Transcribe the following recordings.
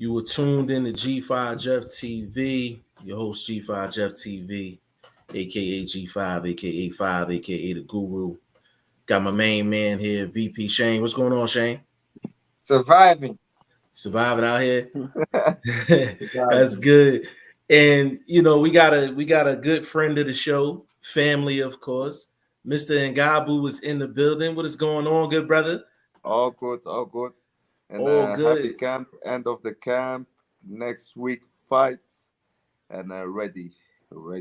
You were tuned in to G5JeffTv, your host G5JeffTv, aka G5, aka 5, aka the Guru. Got my main man here, VP Shane. What's going on, Shane? Surviving. Surviving out here. That's Surviving. good. And we got a good friend of the show, family, of course. Mr. Ngabu is in the building. What is going on, good brother? All good, all good. And All happy good. camp, end of the camp. Next week fight. And ready. So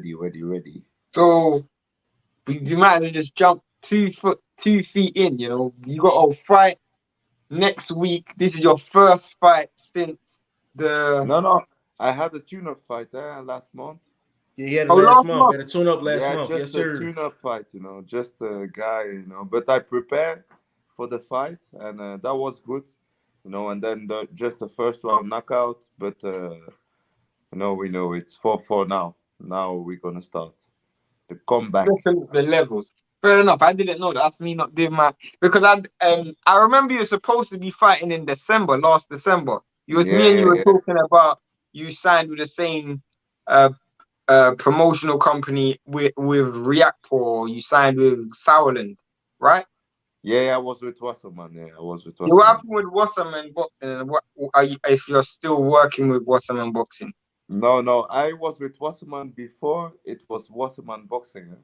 you might as well just jump 2 feet in. You got a fight next week. This is your first fight since the No. I had a tune-up fight last month. Yeah, he had it last last month. month. Had a tune up last Yeah, month. Yes, just a sir. tune-up fight, just a guy, But I prepared for the fight, and that was good, And then just the first round knockout, but we know it's 4-4 now. Now we're gonna start the comeback. Listen, the levels. Fair enough. I didn't know that. That's me not doing my because I remember you were supposed to be fighting in December, last December. Me and you were Yeah. talking about you signed with the same uh promotional company with React, or you signed with Sauerland, right? Yeah, I was with Wasserman. Yeah, I was with What Wasserman. happened with Wasserman Boxing, and what are you, if you're still working with Wasserman Boxing? No, I was with Wasserman before it was Wasserman Boxing.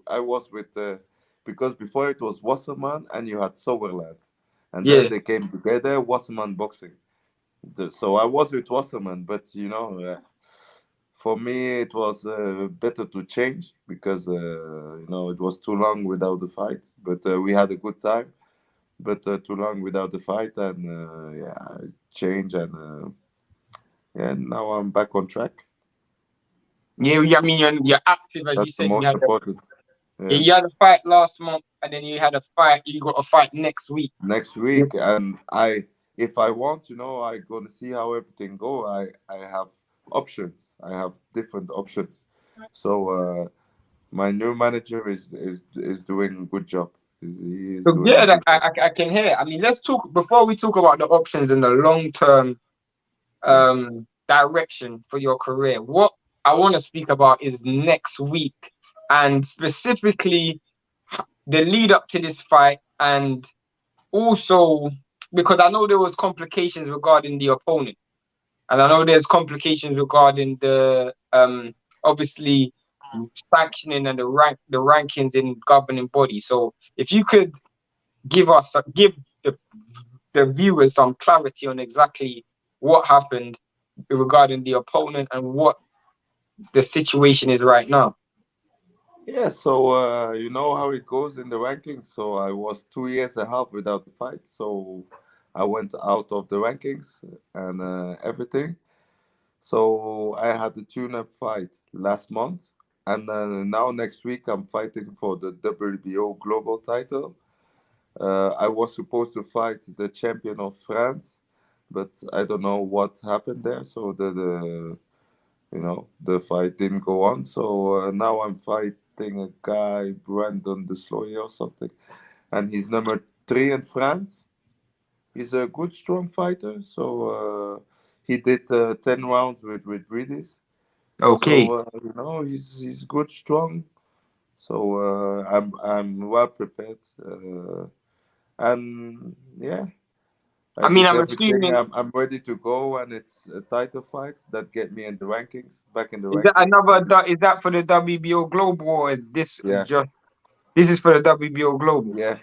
I was with because before it was Wasserman and you had Sauerland, and then Yeah. they came together, Wasserman Boxing. So I was with Wasserman, but for me it was better to change because it was too long without the fight. But we had a good time, but too long without the fight, and yeah, I changed and. Yeah, now I'm back on track. Yeah, I mean you're active, as you That's the said. most important. Yeah. You had a fight last month, and then you had a fight. You got a fight next week. Next week, and if I want, I gonna see how everything go. I have options. I have different options. So my new manager is doing a good job. He is So doing a yeah, good job. I can hear. I mean, let's talk before we talk about the options and the long term Yeah. direction for your career. What I want to speak about is next week, and specifically the lead up to this fight, and also because I know there was complications regarding the opponent, and I know there's complications regarding the obviously sanctioning and the rankings in governing body. So if you could give the viewers some clarity on exactly what happened regarding the opponent and what the situation is right now. Yeah, so you know how it goes in the rankings. So I was 2 years and a half without the fight. So I went out of the rankings and everything. So I had the tune-up fight last month, and now next week I'm fighting for the WBO global title. I was supposed to fight the champion of France, but I don't know what happened there. So the fight didn't go on. So now I'm fighting a guy, Brandon Desloyer or something, and he's number 3 in France. He's a good, strong fighter. So he did 10 rounds with Bridis. Okay. So he's good, strong. So I'm well prepared, and yeah, I I mean, did I'm everything. assuming, I'm ready to go, and it's a title fight that get me in the rankings, back in the is that rankings. And is that for the WBO Global, or is this yeah, just this is for the WBO Global? yeah.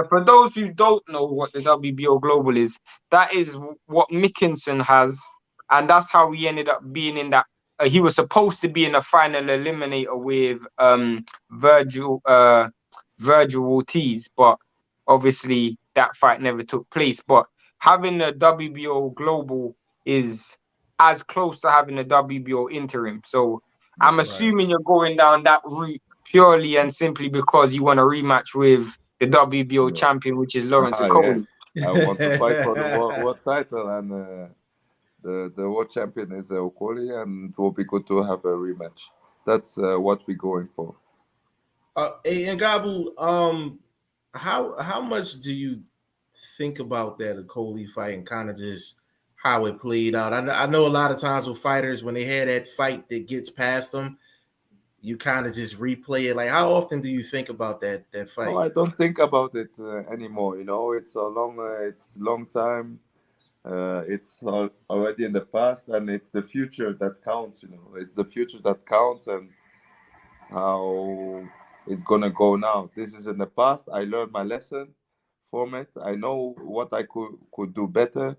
For those who don't know what the WBO Global is, that is what Mickinson has, and that's how he ended up being in that. He was supposed to be in a final eliminator with Virgil Ortiz, but obviously that fight never took place. But having the WBO Global is as close to having a WBO interim. So I'm Right. assuming you're going down that route purely and simply because you want a rematch with the WBO Yeah. champion, which is Lawrence Yeah. Okoli. I want to fight for the world title, and the world champion is Okoli, and it will be good to have a rematch. That's what we're going for. Hey, Ngabu, how much do you think about that Okoli fight and kind of just how it played out. I know a lot of times with fighters, when they had that fight that gets past them, you kind of just replay it. Like, how often do you think about that No, fight? I don't think about it anymore. You know, it's long time. Already in the past, and it's the future that counts. You know, it's the future that counts, and how it's gonna go now. This is in the past. I learned my lesson from it. I know what I could do better,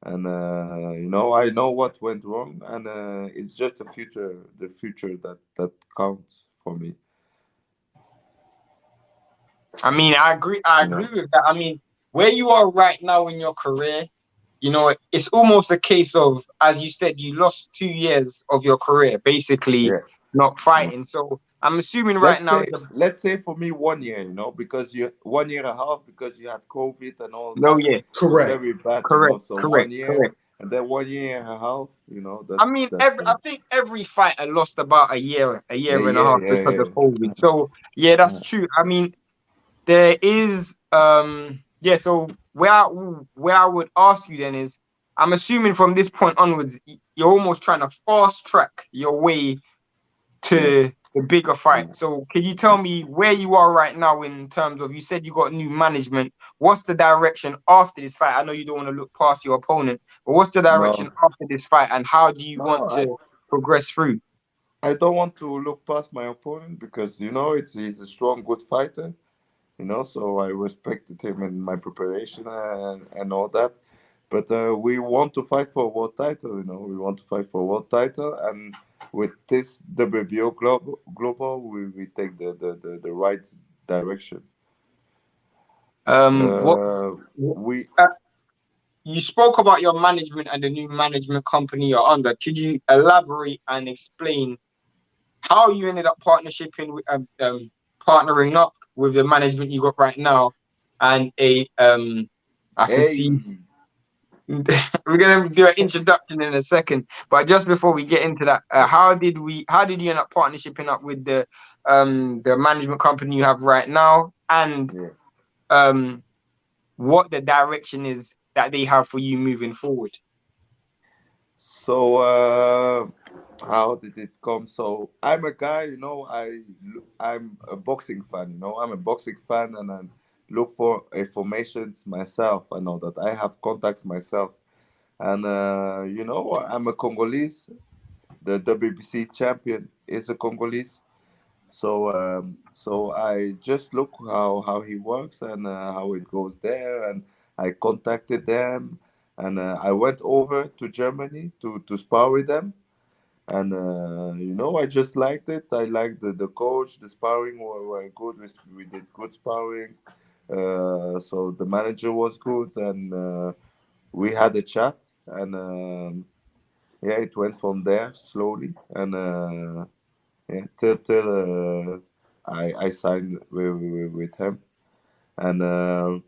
and you know, I know what went wrong, and it's just the future that counts for me. I mean, I You agree know. with that. I mean, where you are right now in your career, you know, it's almost a case of, as you said, you lost 2 years of your career, basically Yeah. not fighting. So I'm assuming right let's now, say let's say for me 1 year, you know, because you 1 year and a half because you had COVID and all no, that. yeah, It's Correct. very bad, you know. correct, So correct, 1 year correct. and then 1 year and a half, you know, I mean, I think every fighter lost about a yeah, year and a yeah, half yeah, because of yeah. COVID. So yeah, that's Uh, true. I mean, there is yeah. So where I would ask you then is, I'm assuming from this point onwards, you're almost trying to fast track your way yeah. to the bigger Yeah. fight. So can you tell me where you are right now in terms of, you said you got new management. What's the direction after this fight? I know you don't want to look past your opponent, but what's the direction No, after this fight and how do you want no, to progress through? I don't want to look past my opponent because you know he's a strong, good fighter. You know, so I respected him in my preparation and all that. But we want to fight for a world title, you know. We want to fight for a world title, and with this WBO global, we take the right direction. What Uh, we uh, you spoke about your management and the new management company you're under. Could you elaborate and explain how you ended up partnering up with the management you got right now, and I can hey, see we're gonna do an introduction in a second, but just before we get into that, yeah, how did you end up partnershiping up with the management company you have right now, and yeah. um what the direction is that they have for you moving forward? So how did it come? So I'm a guy, you know. I'm a boxing fan, you know. I'm a boxing fan, and I look for informations myself. I know that I have contacts myself, and you know, I'm a Congolese. The WBC champion is a Congolese. So I just look how he works and how it goes there, and I contacted them, and I went over to Germany to spar with them, and you know, I just liked it. I liked the coach, the sparring were good. We did good sparrings. So the manager was good, and we had a chat, and yeah, it went from there slowly, and yeah, till I signed with him, and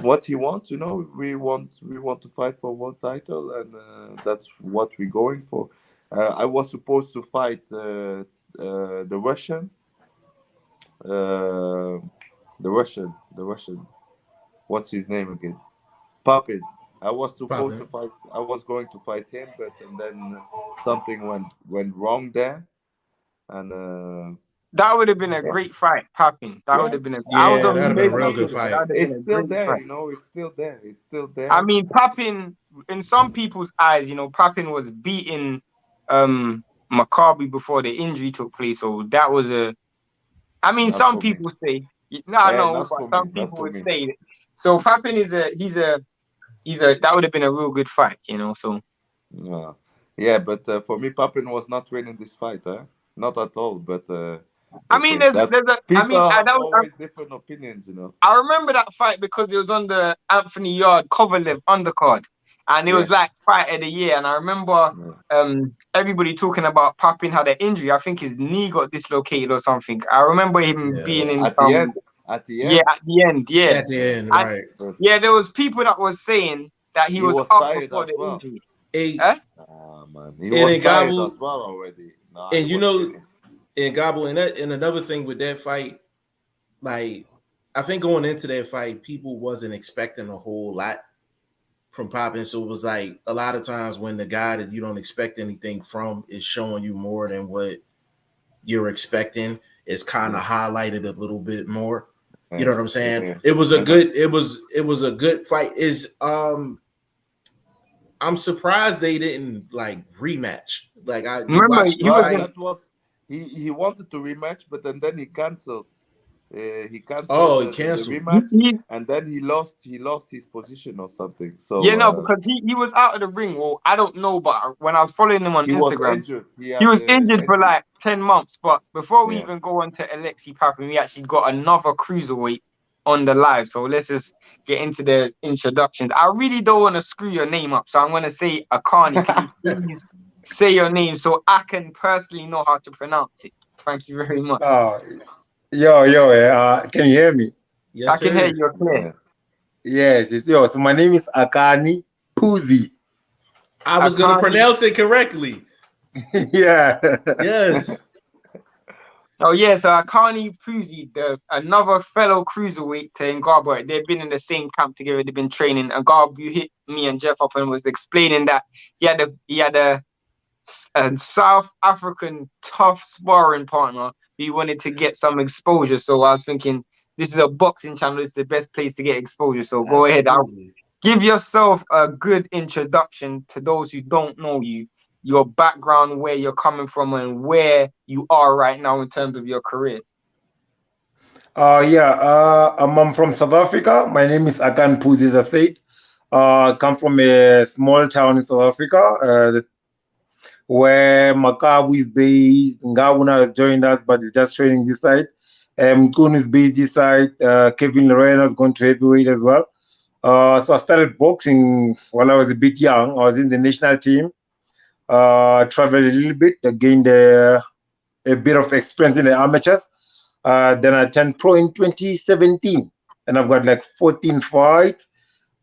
what he wants, you know, we want to fight for world title, and that's what we're going for. I was supposed to fight the Russian, uh, the Russian. What's his name again? Papin. I was supposed to Probably. fight. I was going to fight him, but and then something went wrong there, and That would have been a yeah, great fight, Papping. That would yeah, have been I was Yeah, on that'd have mute been a maybe when I real said good it, but that fight. would have been it's a still great there. fight. You know, it's still there. It's still I there. mean, Papping, in some people's eyes, you know, Papping was beating Maccabi before the injury took place. So that was I mean, Not some for me. people say, no, no, Not but for me. some Not people for would me. say that. So Papping is that would have been a real good fight, you know. So No. Yeah, but for me, Papin was not winning this fight, huh? Not at all. But I mean, okay, that I mean, people have always different opinions, you know. I remember that fight because it was on the Anthony Yard Kovalev undercard, and it Yeah, was like fight of the year. And I remember yeah, everybody talking about Papin had an injury. I think his knee got dislocated or something. I remember him Yeah. being in At the end, at the yeah, end, at the end, yeah. At the end, And right. but yeah, there was people that was saying that he he was was up tired before as the well. injury. A Eh? Ah man, he and was in tired Gabu, as well already. Nah, he and you was know, finished. in Gabu, and another thing with that fight, like I think going into that fight, people wasn't expecting a whole lot from popping. So it was like a lot of times when the guy that you don't expect anything from is showing you more than what you're expecting, it's kind of highlighted a little bit more. You know what I'm saying? Yeah. It was a good, it was a good fight. I'm surprised they didn't like rematch. Like we Remember, watched the he was fight. in. That was he wanted to rematch, but then he canceled. He canceled Oh, he the canceled. rematch, He, and then he lost his position or something. yeah, So no, because he was out of the ring. Well, I don't know, but when I was following him on he was Instagram, injured. He he had was injured for injury. like 10 months. But before we Yeah. even go on to Alexi Papin, we actually got another cruiserweight on the live. So let's just get into the introductions. I really don't want to screw your name up, so I'm going to say Akani. Can you please say your name so I can personally know how to pronounce it? Thank you very much. Oh, can you hear me? I Yes, can hear sir. you clear. Yeah. Yes, it's yo. So my name is Akani Phuzi. I was gonna Akani. pronounce it correctly. Yeah. Yes. Oh yeah, so Akani Phuzi, another fellow cruiserweight to Ngabu, they've been in the same camp together. They've been training. Ngabu hit me and Jeff up and was explaining that he had a South African tough sparring partner. He wanted to get some exposure. So I was thinking, this is a boxing channel. It's the best place to get exposure. So go ahead. I'll Absolutely. give yourself a good introduction to those who don't know you, your background, where you're coming from, and where you are right now in terms of your career. I'm from South Africa. My name is Akani Phuzi, as I've said. I come from a small town in South Africa, where Makabu is based. Ngabu now has joined us, but he's just training this side. Kun is based this side. Kevin Lorena has gone to heavyweight as well. So I started boxing when I was a bit young. I was in the national team. Traveled a little bit, gained a bit of experience in the amateurs. Then I turned pro in 2017, and I've got like 14 fights,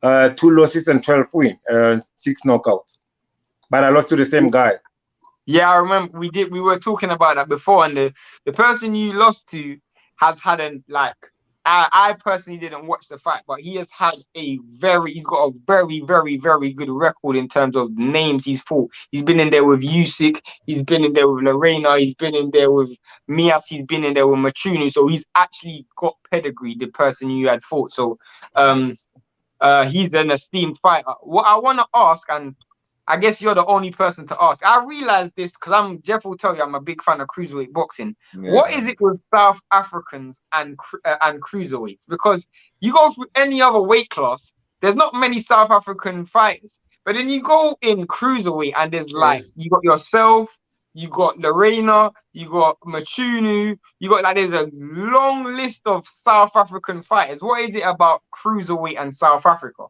2 losses and 12 wins, 6 knockouts. But I lost to the same guy. Yeah, I remember we were talking about that before, and the person you lost to has had I personally didn't watch the fight, but he's got a very, very, very good record in terms of names he's fought. He's been in there with Usyk, he's been in there with Lorena, he's been in there with Mias, he's been in there with Machunu, so he's actually got pedigree, the person you had fought. So he's an esteemed fighter. What I want to ask, and I guess you're the only person to ask. I realize this because Jeff will tell you I'm a big fan of cruiserweight boxing. Yeah. What is it with South Africans and cruiserweights? Because you go through any other weight class, there's not many South African fighters. But then you go in cruiserweight and there's like, It's, you got yourself, you got Lorena, you got Machunu, there's a long list of South African fighters. What is it about cruiserweight and South Africa?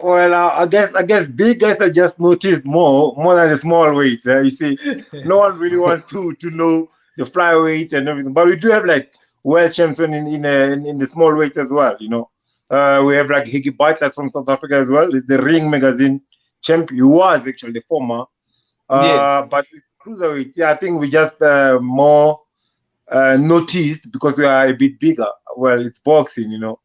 Well, I guess big guys are just noticed more than the small weight. You see, no one really wants to know the flyweight and everything. But we do have like world champion in the small weight as well. You know, we have like Hickey Butler from South Africa as well. He's the Ring Magazine champion. He was actually the former. Yeah. But with cruiserweights, I think we just more noticed because we are a bit bigger. Well, it's boxing, you know.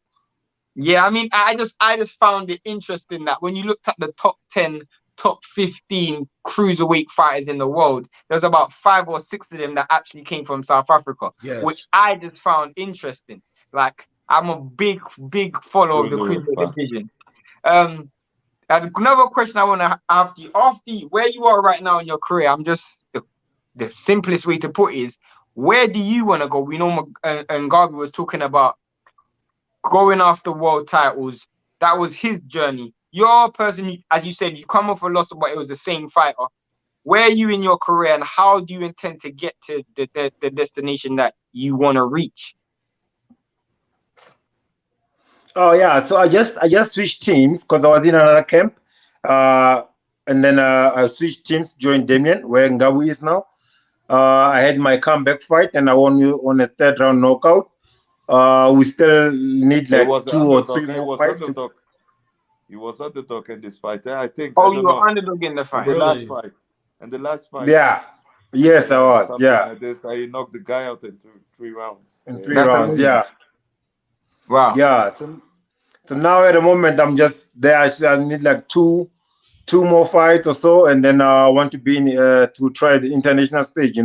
Yeah, I mean, I just found it interesting that when you looked at the top 10, top 15 cruiserweight fighters in the world, there's about 5 or 6 of them that actually came from South Africa, which yes. I just found interesting. Like, I'm a big, big follower of the cruiserweight division. And another question I want to ask you, where you are right now in your career, the simplest way to put it is, where do you want to go? We know Ngabu was talking about going after world titles. That was his journey. You're a person, as you said, you come off a loss, but it was the same fighter. Where are you in your career, and how do you intend to get to the destination that you want to reach? Oh yeah, so I just switched teams because I was in another camp, and then I switched teams, joined Damien, where Ngabu is now. I had my comeback fight, and I won on a 3rd round knockout. We still need He like was 2 or 3 more fights. He was underdog in this fight. I think. Oh, I you don't were know. underdog in the In fight. the last Really? fight. In the last fight. Yeah. Yes, I was. Something Yeah. like this. I knocked the guy out in 3 rounds. In 3 That's rounds. amazing. Yeah. Wow. Yeah. So So now at the moment I'm just there. I need like two more fights or so, and then I want to be in to try the international stage.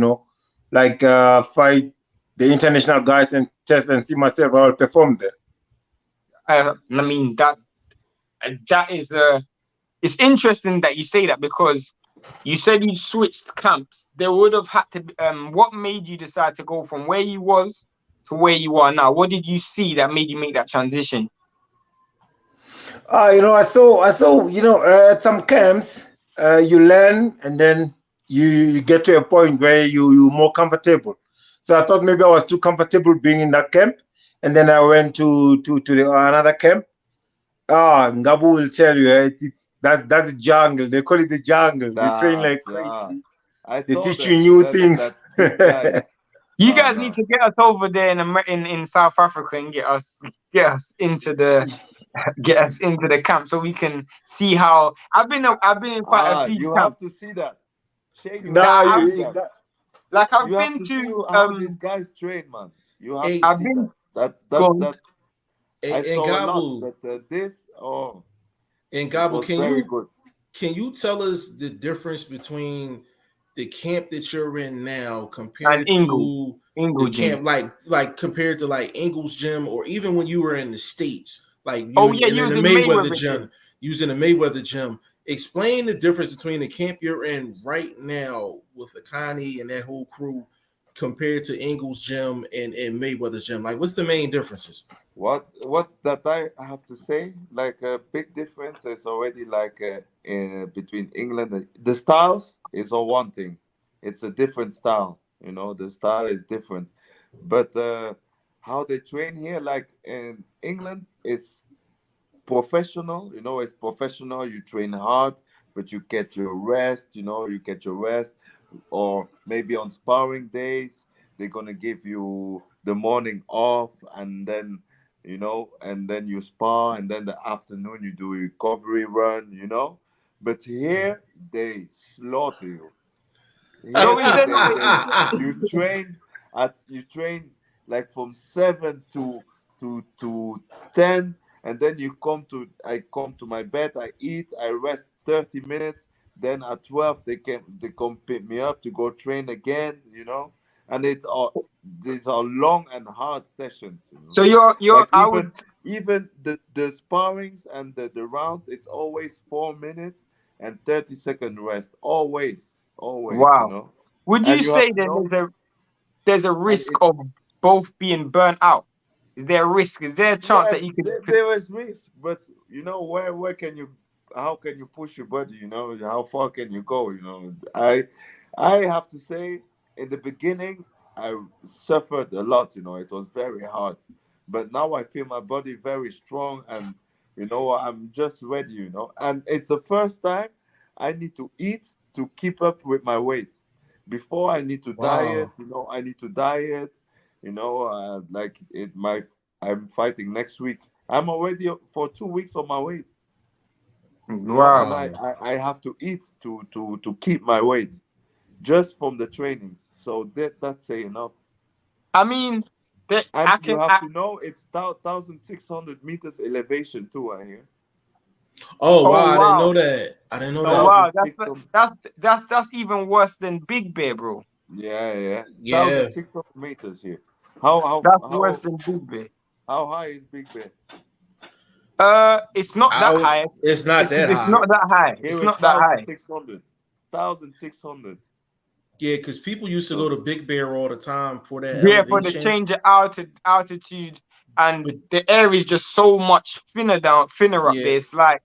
Like fight the international guys and test and see myself how I'll perform there. I mean that is it's interesting that you say that, because you said you switched camps. There would have had to be, what made you decide to go from where you was to where you are now? What did you see that made you make that transition? I saw, at some camps, you learn and then you get to a point where you're more comfortable. So I thought maybe I was too comfortable being in that camp, and then I went to another camp. Ngabu will tell you, that's the jungle. They call it the jungle. You train like crazy. I They saw teach you new things. these guys. You guys need to get us over there in South Africa and get us into the camp so we can see how I've been in quite a few You camps. have to see that. Shane, I've you have been to how these guys train, man. You have to see that. I saw a lot, but this Ngabu, very good. Can you tell us the difference between the camp that you're in now compared to the camp, like compared to like Ingles gym, or even when you were in the States, like in the Mayweather gym, using the Mayweather gym? Explain the difference between the camp you're in right now with Akani and that whole crew compared to Ingles gym and Mayweather gym. Like, what's the main differences? What that I have to say, like a big difference is already like between England and the styles is all one thing. It's a different style, the style is different. But how they train here, like in England, it's professional, it's professional. You train hard, but you get your rest, you get your rest. Or maybe on sparring days, they're gonna give you the morning off, and then you spar, and then the afternoon you do a recovery run, But here they slaughter you. So You train like from 7 to 10, and then I come to my bed, I eat, I rest 30 minutes, then at 12 they come pick me up to go train again, and these are long and hard sessions, So you're like even the sparrings and the rounds, it's always 4 minutes and 30-second rest, always, wow. Would you say that there's a risk of both being burnt out? Is there a risk? Is there a chance that you could? There is risk, but where can you? How can you push your body? How far can you go? I have to say, in the beginning, I suffered a lot. It was very hard, but now I feel my body very strong, and I'm just ready. And it's the first time I need to eat to keep up with my weight. Before I need to diet. I need to diet. Like I'm fighting next week. I'm already for 2 weeks on my weight. Wow. And I have to eat to keep my weight just from the trainings. So that's saying enough. I mean, you have to know it's 1,600 meters elevation too. I hear. Oh wow! I didn't know that. Wow, that's even worse than Big Bear, bro. Yeah. 1,600 meters here. How worse than Big Bear. How high is Big Bear? It's not that high. It's not that high. It's not that high. It's not that high. 1,600. Yeah, because people used to go to Big Bear all the time for that elevation. elevation. For the change of altitude, and the air is just so much thinner up there. It's like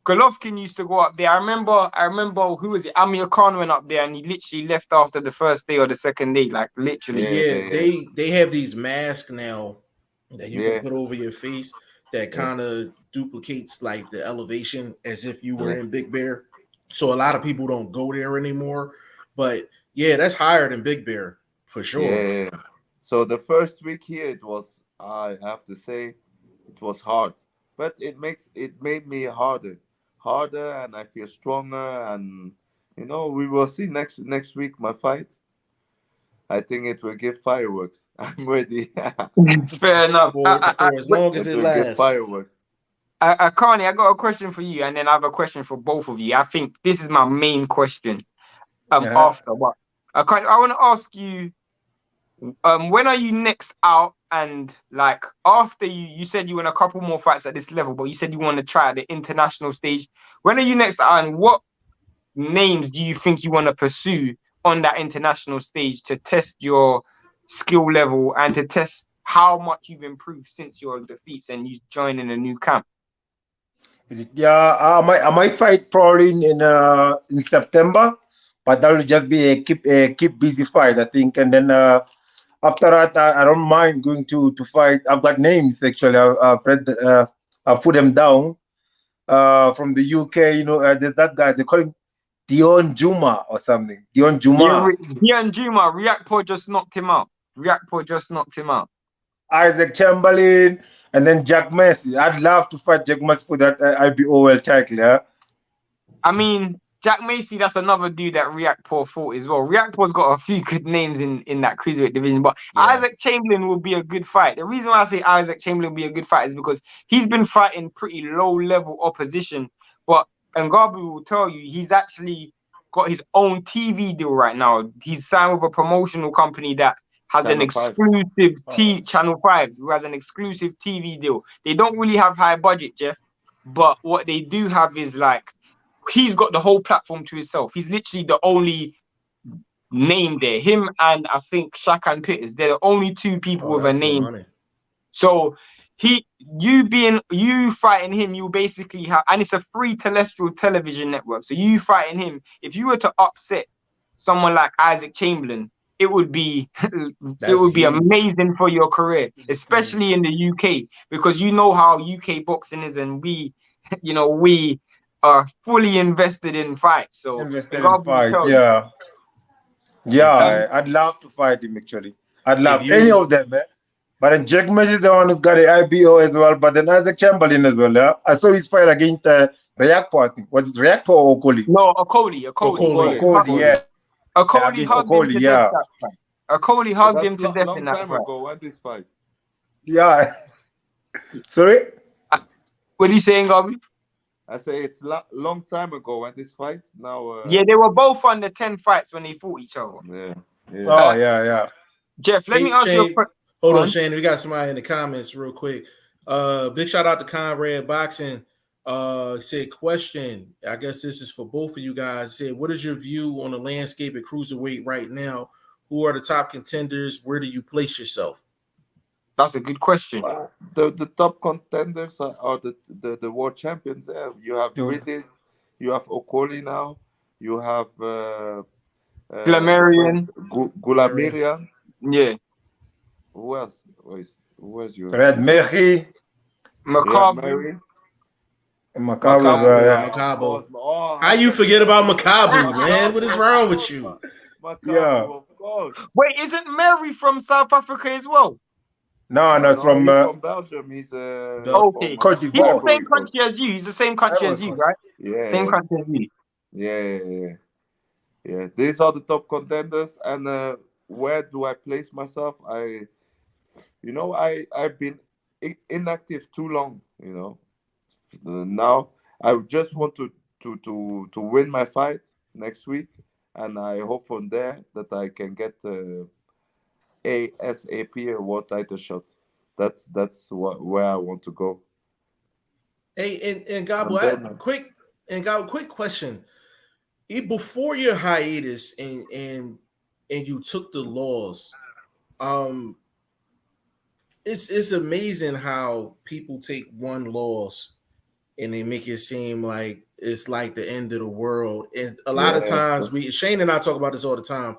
Golovkin used to go up there. I remember who was it? Amir Khan went up there, and he literally left after the first day or the second day, like literally. Yeah. They have these masks now that you can put over your face that kind of duplicates like the elevation as if you were in Big Bear. So a lot of people don't go there anymore. But yeah, that's higher than Big Bear for sure. Yeah. So the first week here, I have to say, it was hard, but it made me harder, and I feel stronger, and we will see next week my fight. I think it will give fireworks. I'm ready. Fair enough. For as long as It it will give lasts. fireworks. Akani, I got a question for you, and then I have a question for both of you. I think this is my main question. After, but I want to ask you, when are you next out? And like after you said you want a couple more fights at this level, but you said you want to try at the international stage. When are you next out, and what names do you think you want to pursue on that international stage to test your skill level and to test how much you've improved since your defeats and you joining a new camp? Yeah, I might fight probably in September, but that will just be a keep busy fight, I think. And then after that, I don't mind going to fight. I've got names actually. I've put them down from the UK. You know, there's that guy. They call him Dion Juma or something. Dion Juma. Dion Juma, Reactpo just knocked him out. Reactpo just knocked him out. Isaac Chamberlain, and then Jack Messi. I'd love to fight Jack Messi for that IBO world title. Yeah. I mean, Jack Macy, that's another dude that Reactpo fought as well. Reactpo's got a few good names in that cruiserweight division, but Isaac Chamberlain will be a good fight. The reason why I say Isaac Chamberlain will be a good fight is because he's been fighting pretty low-level opposition, but Ngabu will tell you he's actually got his own TV deal right now. He's signed with a promotional company that has an exclusive Channel 5, who has an exclusive TV deal. They don't really have high budget, Jeff, but what they do have is like, he's got the whole platform to himself. He's literally the only name there. Him and I think Shaq and Pitters, they're the only two people with a name. Money. So you fighting him, you basically have, and it's a free terrestrial television network. So you fighting him, if you were to upset someone like Isaac Chamberlain, it would be amazing for your career, especially in the UK, because you know how UK boxing is, and we are fully invested in fights. So I'd love to fight him actually. I'd love any of them, man. But then Jack Messi is the one who's got the IBO as well. But then Isaac Chamberlain as well. Yeah, I saw his fight against Reactpo. I think was it Reactpo or Okoli? No, Okoli. Yeah. Okoli hugged him to death that fight. Okoli hugged him to death in that fight. Long time ago, what this fight? Yeah. Sorry. What are you saying, Ngabu? I say it's long time ago when this fight. Now. Yeah, they were both under 10 fights when they fought each other. Yeah. Oh yeah. Jeff, let me ask you a question. Hold on, Shane. We got somebody in the comments real quick. Big shout out to Conrad Boxing. Said question. I guess this is for both of you guys. Said, what is your view on the landscape at cruiserweight right now? Who are the top contenders? Where do you place yourself? That's a good question. The top contenders are the world champions. You have British, you have Okoli now, you have Glamarian. Gulamirian. Yeah. Who else? Who is your Red Mehi? Makabu. Makabu. How you forget about Makabu, man? What is wrong with you? Makabu, of course. Wait, isn't Mary from South Africa as well? No, it's from Belgium. He's okay. Cote He's d'Ivoire. the same country as you. He's the same country as you, right? Yeah. Same country as you. Yeah. These are the top contenders, and where do I place myself? I've been inactive too long. Now I just want to win my fight next week, and I hope from there that I can get ASAP a world title shot. That's where I want to go. Hey, and Ngabu, quick question. Before your hiatus and you took the loss, it's amazing how people take one loss and they make it seem like it's like the end of the world. And a lot of times Shane and I talk about this all the time.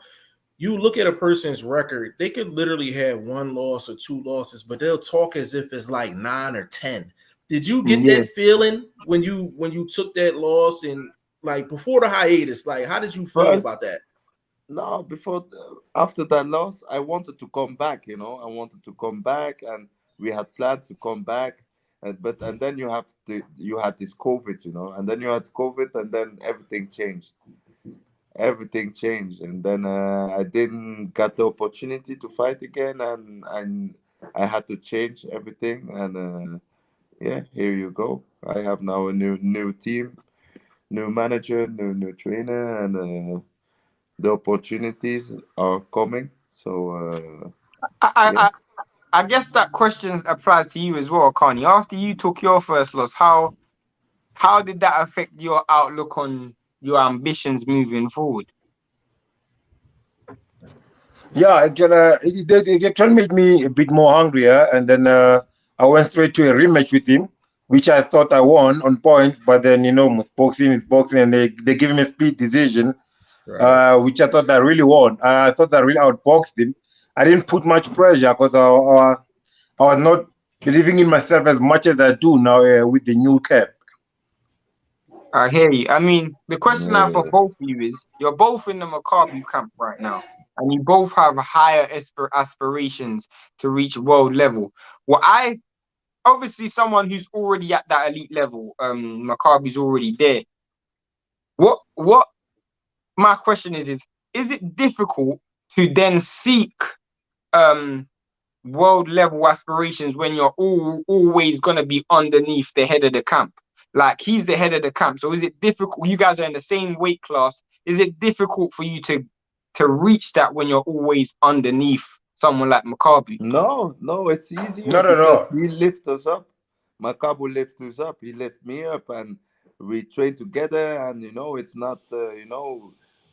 You look at a person's record, they could literally have one loss or two losses, but they'll talk as if it's like 9 or 10. Did you get that feeling when you took that loss and like before the hiatus? Like, how did you feel about that? No, after that loss, I wanted to come back. I wanted to come back, and we had plans to come back. And then you had this COVID, and then you had COVID, and then everything changed. everything changed, and then I didn't get the opportunity to fight again, and I had to change everything, and yeah, here you go. I have now a new team, new manager, new trainer, and the opportunities are coming. So I, yeah. I, I guess that question applies to you as well, Akani. After you took your first loss, how did that affect your outlook on your ambitions moving forward? Yeah, actually, it actually made me a bit more hungrier, and then I went straight to a rematch with him, which I thought I won on points, but then boxing is boxing, and they gave him a split decision, Right. which I thought I really won. I thought I really outboxed him. I didn't put much pressure because I was not believing in myself as much as I do now with the new cap. I hear you. I mean, the question I have for Yeah. both of you is, you're both in the Maccabi camp right now, and you both have higher aspirations to reach world level. Well, obviously someone who's already at that elite level, Maccabi's already there. What my question is it difficult to then seek um world level aspirations when you're always gonna be underneath the head of the camp? Like, he's the head of the camp, so is it difficult? You guys are in the same weight class. Is it difficult for you to reach that when you're always underneath someone like Maccabi? No, it's easier Not at because all. he lift us up. Makabu lift us up. He lift me up, and we train together. And it's not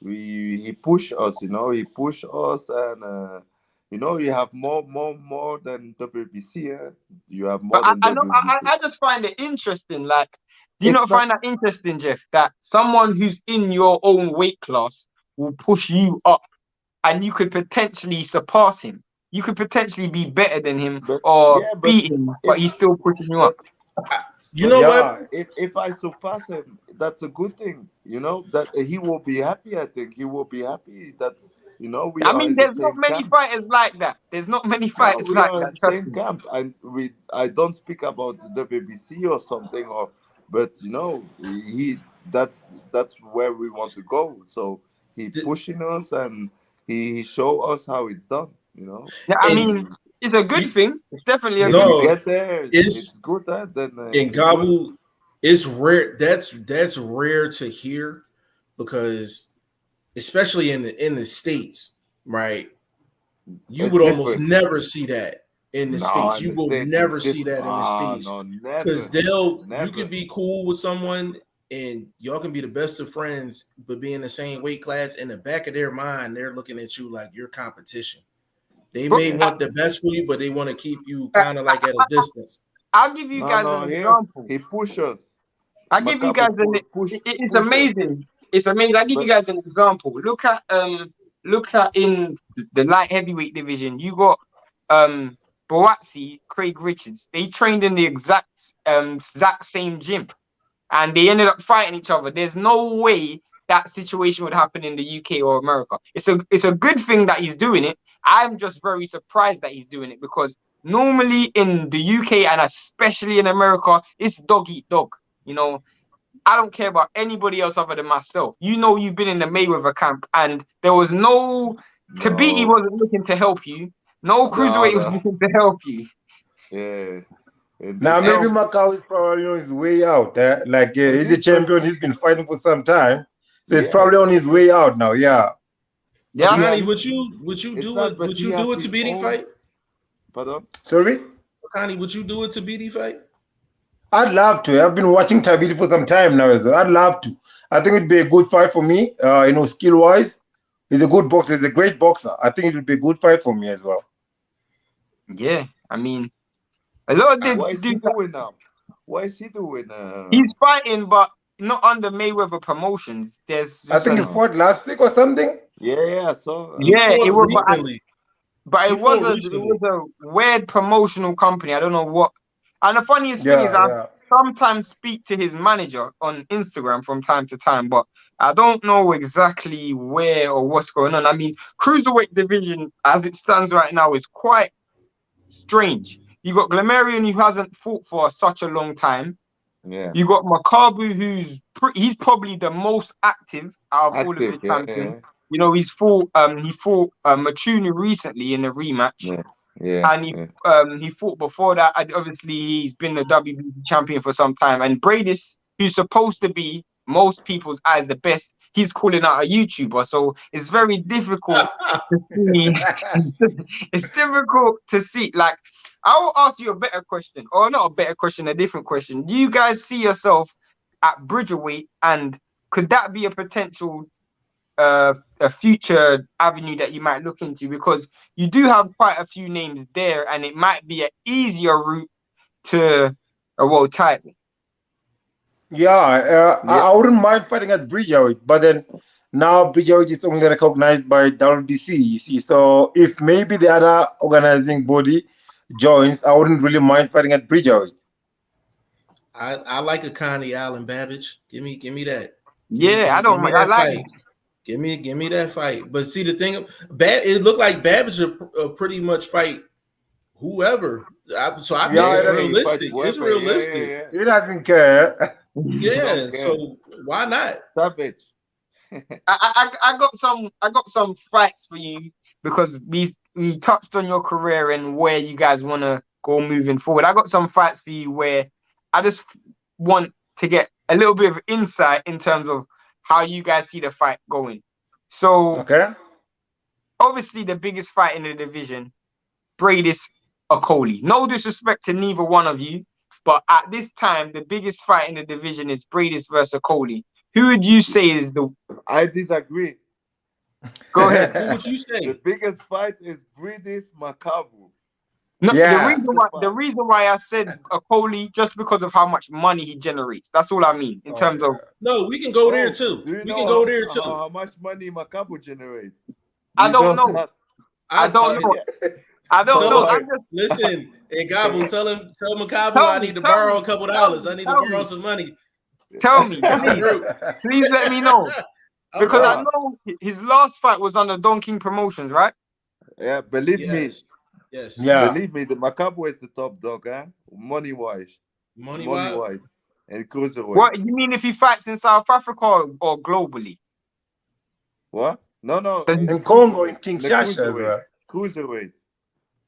we he push us. He push us, and you have more than WBC. You have But more than I know WBC. I just find it interesting. Like, do you It's not not. find that interesting, Jeff, that someone who's in your own weight class will push you up and you could potentially surpass him? You could potentially be better than him But or yeah, but beat him, but if he's still pushing you up. but You But know what? Yeah, if I surpass him, that's a good thing. That he will be happy. I think he will be happy that we I are mean, in the there's not same many camp. fighters like that. There's not many No, fighters we like are in that, the trust same me. camp, and I don't speak about the BBC or something, but he that's where we want to go. So he Th- pushing us, and he show us how it's done. Yeah, I And mean, And it's a good you, thing. It's definitely a if good we no, thing. get there, it's it's good. Then in it's good. Ngabu. It's rare. That's rare to hear because, especially in the states, right? You It's would almost different. never see that in the No, states. in You the will States is never see different. that in the Ah, states no, because never, you never. could be cool with someone and y'all can be the best of friends, but be in the same weight class. In the back of their mind, they're looking at you like you're competition. They But may Yeah. want the best for you, but they want to keep you kind of like at a distance. I'll give you No, guys no, an here example. he pushes. I'll give you Macabre guys it's push us. amazing. It's amazing. I'll give you But guys an example. Look at in the light heavyweight division, you got Boatsi, Craig Richards. They trained in the exact same gym, and they ended up fighting each other. There's no way that situation would happen in the UK or America. It's a good thing that he's doing it. I'm just very surprised that he's doing it, because normally in the UK and especially in America, it's dog eat dog. You know, I don't care about anybody else other than myself. You've been in the Mayweather camp, and there was no Khabib no, wasn't looking to help you. No no, cruiserweight was no. looking to help you. Yeah, in the now maybe So States. Macau is probably on his way out. Like It he's a is, but champion. He's been fighting for some time, so it's yeah, probably on his way out now. Yeah. but yeah, Akani, he, would you it's do not. it? But Would he you do has it to his Beatty own. fight? Pardon? Sorry. Akani, would you do it to Beatty fight? I'd love to. I've been watching Tabiti for some time now as well. I'd love to. I think it'd be a good fight for me. Skill wise, he's a good boxer. He's a great boxer. I think it would be a good fight for me as well. yeah. I mean, a lot of I, the What is he dudes, doing now? What is he doing? he's fighting, but not under Mayweather promotions. There's I just think he a fought last week or something. Yeah, I saw. he yeah. It fought was, recently. but He fought it was recently. a weird promotional company. I don't know what. And the funniest thing is, Yeah, I yeah. sometimes speak to his manager on Instagram from time to time, but I don't know exactly where or what's going on. I mean, cruiserweight division as it stands right now is quite strange. You got Glamarian, who hasn't fought for such a long time. Yeah. You got Ngabu, he's probably the most active out of all of the champions. You know, he fought Matunu recently in a rematch. And he fought before that. And obviously, he's been the WBC champion for some time. And Bayless, who's supposed to be most people's eyes the best, he's calling out a YouTuber. So it's very difficult to see. It's difficult to see. Like, I will ask you a better question, or not a better question, a different question. Do you guys see yourself at Bridgerweight, and could that be a potential a future avenue that you might look into, because you do have quite a few names there and it might be an easier route to a world title? I wouldn't mind fighting at Bridgerweight, but then now Bridgerweight is only recognized by WBC, you see. So if maybe the other organizing body joins, I wouldn't really mind fighting at Bridgerweight. I like Akani, Allen, Babbage. Give me that. I don't mind. I like it. Give me that fight. But see, the thing, it looked like Babbage will pretty much fight whoever. So I think it's realistic. It's realistic. Yeah. He doesn't care. Yeah. So why not? Savage. I got some fights for you, because we touched on your career and where you guys want to go moving forward. I got some fights for you where I just want to get a little bit of insight in terms of how you guys see the fight going. So, obviously, the biggest fight in the division, Bayless Akoli. No disrespect to neither one of you, but at this time, the biggest fight in the division is Bayless versus Akoli. Who would you say is the? I disagree. Go ahead. Who would you say? The biggest fight is Bayless Ngabu. No, the reason why I said Akoli, just because of how much money he generates. That's all I mean in terms of. No, we can go there too. We can go there too. How much money Ngabu generates? I don't know. I don't know. Listen, Ngabu, tell Ngabu I need to borrow a couple dollars. I need to borrow some money. Tell me, please let me know, because I know his last fight was under Don King Promotions, right? Yeah, believe me. Yes. Yeah. Believe me, the Ngabu is the top dog, money wise. Money wise. And cruiserweight. What you mean if he fights in South Africa or globally? What? No. In Congo, in Kinshasa as well. Cruiserweight.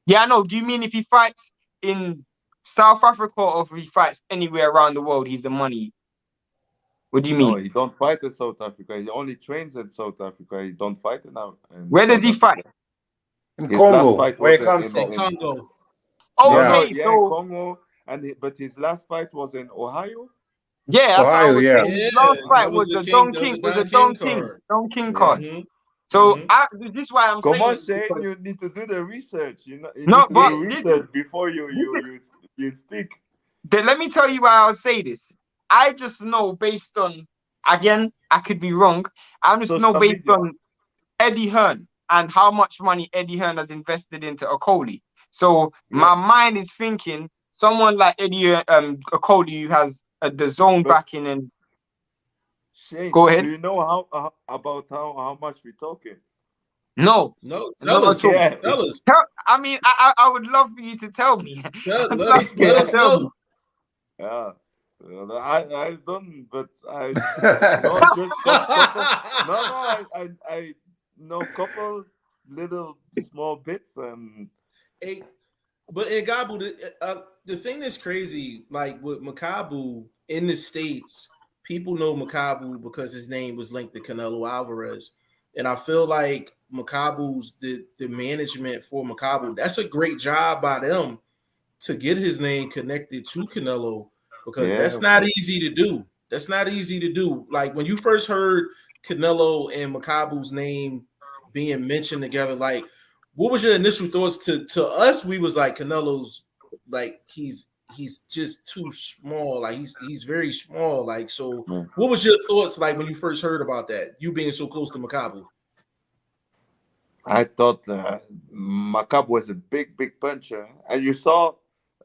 Yeah, I know. Do you mean if he fights in South Africa or if he fights anywhere around the world, he's the money? What do you mean? No, he don't fight in South Africa. He only trains in South Africa. He don't fight in where does he fight? In Congo, where he comes from. Congo. Okay, Congo. But his last fight was in Ohio. Yeah, Ohio. His last fight was the Don King card. Mm-hmm. So this is why I'm saying. Come on, Shane, you need to do the research. You need to do the research before you speak. Then let me tell you why I'll say this. I just know based on, again, I could be wrong. I just know based on Eddie Hearn and how much money Eddie Hearn has invested into Akoli. So my mind is thinking someone like Eddie Akoli, who has the zone backing and. Shane, go ahead. Do you know how much we're talking? No. Tell us. I mean, I would love for you to tell me. Let us know. Yeah. I don't, but I I know a couple little small bits and. But Ngabu, the thing that's crazy, like with Ngabu in the States, people know Ngabu because his name was linked to Canelo Alvarez, and I feel like Ngabu's the management for Ngabu. That's a great job by them to get his name connected to Canelo. Because that's not easy to do. That's not easy to do. Like when you first heard Canelo and Ngabu's name being mentioned together, like what was your initial thoughts? To us, we was like Canelo's like he's just too small. Like he's very small. Like so, what was your thoughts like when you first heard about that? You being so close to Ngabu. I thought Ngabu was a big puncher, and you saw.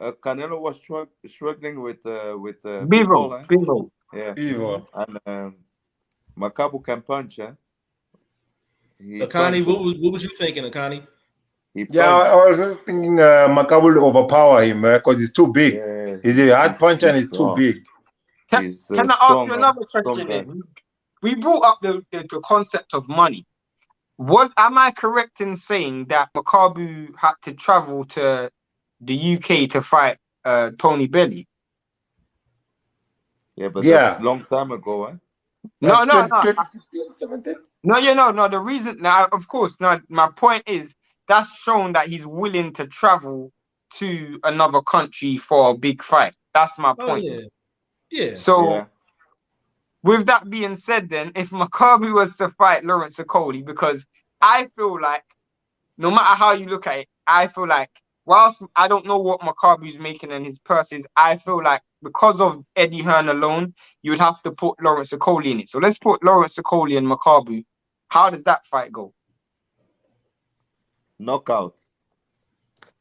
Canelo was struggling with Bevo. Yeah. Bevo. And Ngabu can punch. Akani, what was you thinking, Akani? I was just thinking Ngabu will overpower him because he's too big. He's a hard puncher and he's too big. He's Can a I ask you another strong question guy. then? We brought up the concept of money. Am I correct in saying that Ngabu had to travel to the UK to fight Tony Bellew? Yeah, but Yeah. that's a long time ago, eh? No. 2017. No. The reason now, of course, now my point is that's shown that he's willing to travel to another country for a big fight. That's my Oh point. yeah. So Yeah. with that being said, then if Ngabu was to fight Lawrence Okoli, because I feel like no matter how you look at it, I feel like whilst I don't know what Ngabu's making in his purses, I feel like because of Eddie Hearn alone, you would have to put Lawrence Okoli in it. So let's put Lawrence Okoli and Ngabu. How does that fight go? Knockout.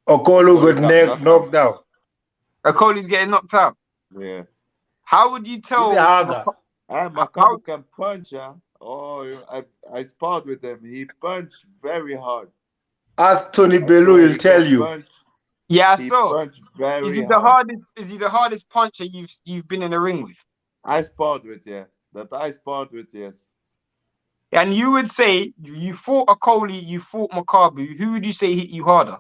Okolo got knockout. knocked out. Okoli's getting knocked out. Yeah. How would you tell? Maybe harder. And Ngabu can punch, huh? Oh, I sparred with him. He punched very hard. Ask Tony Bellew, he'll tell you. Yeah, He so punched very is he hard. Is he the hardest puncher you've been in the ring with? I sparred with, yeah. That I sparred with, yes. And you would say you fought Okoli, you fought Ngabu. Who would you say hit you harder?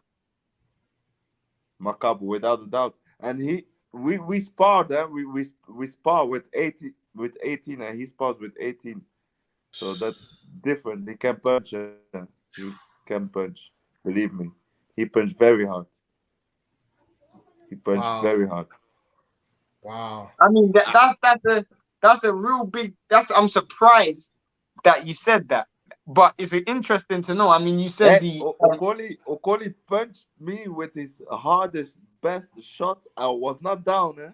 Ngabu, without a doubt. And we sparred, we spar with 18, and he spars with 18. So that's different. He can punch. He can punch. Believe me, he punched very hard. He punched very hard. Wow. I mean that's a real big. I'm surprised that you said that. But it's interesting to know. I mean, you said Okoli punched me with his hardest, best shot. I was not down, eh?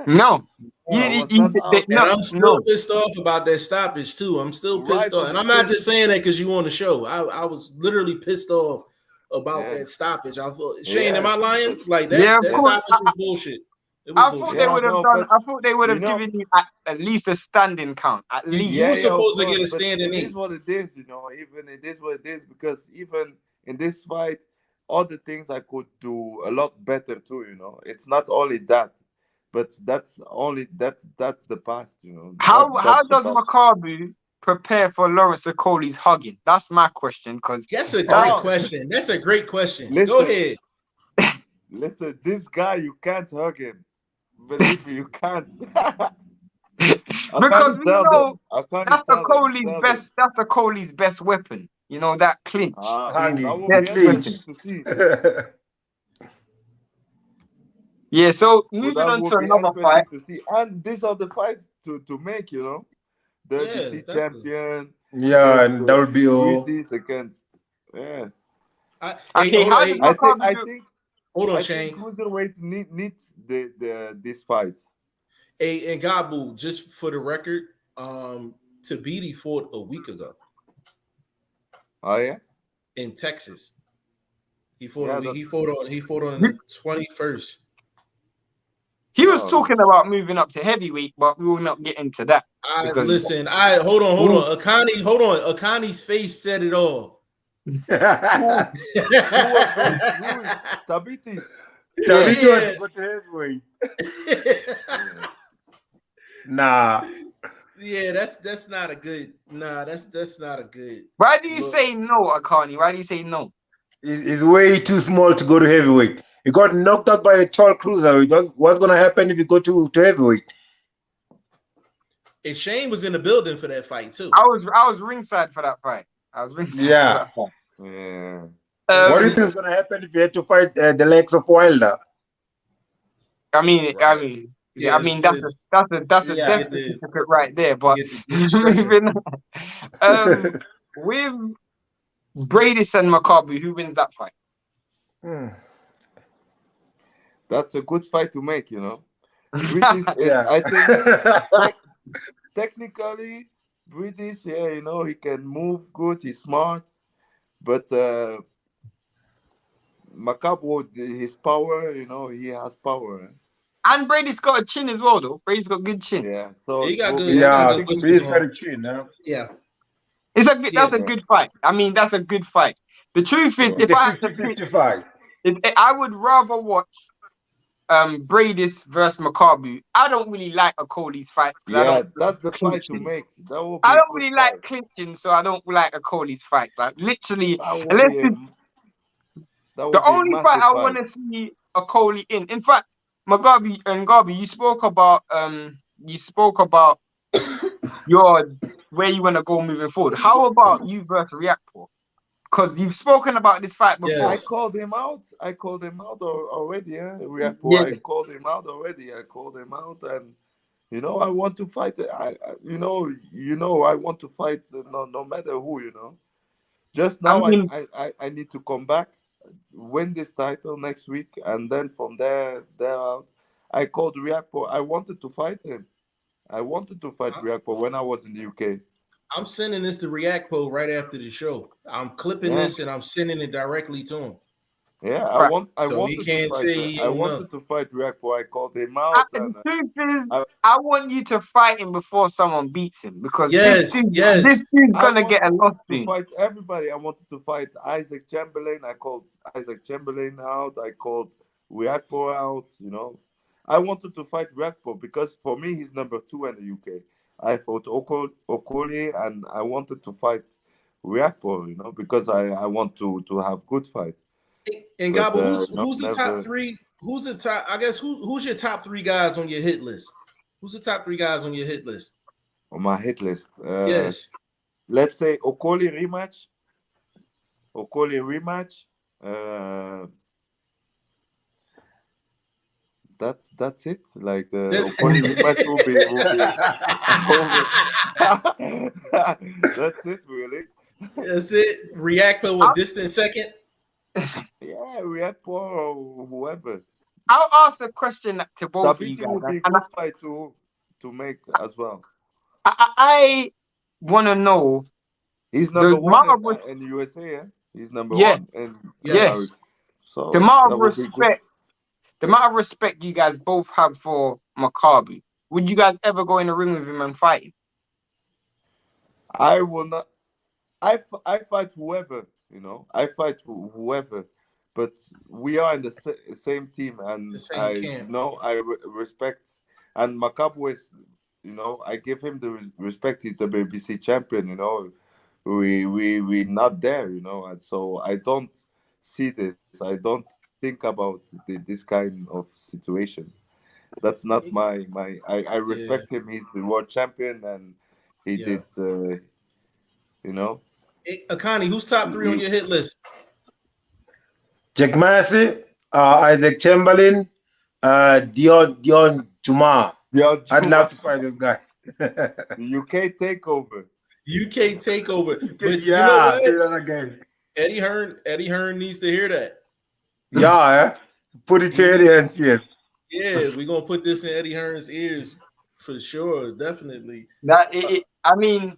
No. I'm still pissed off about that stoppage too. I'm still pissed off, and I'm not just saying that because you on the show. I was literally pissed off about that stoppage. I thought, Shane, am I lying? Like that stoppage was bullshit. I thought they would have done. I thought they would have given you at least a standing count. At least you were supposed to get a standing. It is what it is, Even it is what it is, because even in this fight, other things I could do a lot better too. It's not only that, but that's the past. How does Ngabu prepare for Lawrence Okoli's hugging? That's my question. Because that's a great question. That's a great question. Go ahead. Listen, this guy, you can't hug him. Believe me, you can't. Because we know that's the best. That's the Okoli's best weapon. That clinch. Yeah. So moving on to another fight. And these are the fights to make. The DC champion. Yeah, and WBO against. Yeah. I think. Hold on, Shane. Cruiserweight needs this fight. Hey, Ngabu, just for the record, Tabiti fought a week ago. Oh yeah, in Texas. He fought on the 21st. He was talking about moving up to heavyweight, but we will not get into that. Hold on. Akani's face said it all. Tabiti. Nah. Yeah, that's not a good. Nah, that's not a good. Why do you say no, Akani? Why do you say no? He's way too small to go to heavyweight. He got knocked out by a tall cruiser. What's gonna happen if you go to heavyweight? And Shane was in the building for that fight too. I was ringside for that fight. Yeah. Yeah. What do you think is gonna happen if you had to fight the legs of Wilder? I mean, that's a death certificate right there. But with Bayless and Ngabu, who wins that fight? That's a good fight to make, I think technically British, he can move good, he's smart, but Ngabu, his power, he has power. And Brady's got a chin as well, though. Brady's got good chin. Yeah, so he got good. Brady's got a chin. Yeah, that's a good fight. I mean, that's a good fight. The truth is, if I had to pick, I would rather watch Bradis versus Makabu. I don't really like Okoli's fights because I Yeah, don't that's the like fight to clinching. make. That will be I a don't good really fight. like clinching, so I don't like Okoli's fights. Like literally, That will unless be it's that will the be a only fight massive I fight. want to see Okoli in. In fact, Mugabe and Gabi, you spoke about your where you want to go moving forward. How about you versus Reactor? Because you've spoken about this fight before. I Yes. called him out. I called him out already. Yeah, Yeah. I called him out already. I called him out, and you know, I want to fight. I want to fight. No matter who. You know, just I now mean, I need to come back, win this title next week, and then from there out, I called Riakpo. I wanted to fight him. I wanted to fight Riakpo when I was in the UK. I'm sending this to React Pro right after the show. I'm clipping Yeah. this and I'm sending it directly to him. Yeah, right. I So he wanted to can't fight. say he I don't know. wanted to fight Riakpo. I called him out, The and truth is, I, I want you to fight him before someone beats him because Yes, yes. this dude's I gonna get a wanted loss to soon. fight everybody. I wanted to fight Isaac Chamberlain. I called Isaac Chamberlain out. I called Riakpo out. You know, I wanted to fight Riakpo because for me he's number 2 in the UK. I fought Okoli, and I wanted to fight Riakpo. You know, because I want to have good fights. And But Gabo, no, who's the top never. three? Who's the top? I guess who's your top 3 guys on your hit list? Who's the top 3 guys on your hit list? On my hit list. Yes. Let's say Okoli rematch. Okoli rematch. That's it. Like Okoli rematch will be that's it really. That's it. React with distant second. Yeah, React or whoever. I'll ask the question to both of you Tabiti guys, would be a and good fight to make as well. I want to know He's the number one amount of in USA. Yeah? He's number yeah, one in yeah, America. Yes. the So amount that of would be good. respect you guys both have for Makabu. Would you guys ever go in the ring with him and fight him? I will not. I fight whoever, you know. I fight whoever, but we are in the same team, and The same I camp. know I respect. And Makabu is, you know, I give him the respect. He's the BBC champion, you know. We not there, you know, and so I don't see this. I don't think about this kind of situation. That's not my. I Yeah. respect him. He's the world champion, and he Yeah. did. You know. Hey, Akani, who's top 3 on your hit list? Jack Massey, Isaac Chamberlain, Dion Juma. Yeah, I'd love to fight this guy. the UK takeover. UK takeover. But you know Yeah, say what? that again. Eddie Hearn needs to hear that. Yeah, put it to Eddie's ears. Yeah, we're gonna put this in Eddie Hearn's ears for sure, definitely. I mean,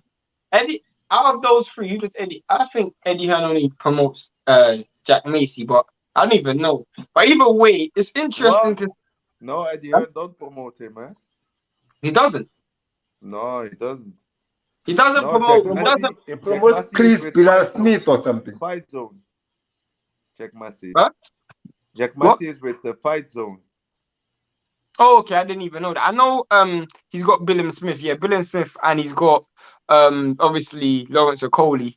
Eddie. Out of those 3, you just Eddie. I think Eddie Hearn only promotes Jack Macy, but I don't even know. But either way, it's interesting What? to. No, Eddie Hearn don't promote him, man. He doesn't. No, he doesn't. He doesn't No, promote. He doesn't. He Jack promotes Massey is Chris with Pilar Fight Zone. Smith or something. Fight Zone. Jack Massey. Huh? Jack What? Massey is with the Fight Zone. Oh, okay. I didn't even know that. I know he's got Billam Smith. Yeah, Billam Smith, and he's got obviously Lawrence Okoli.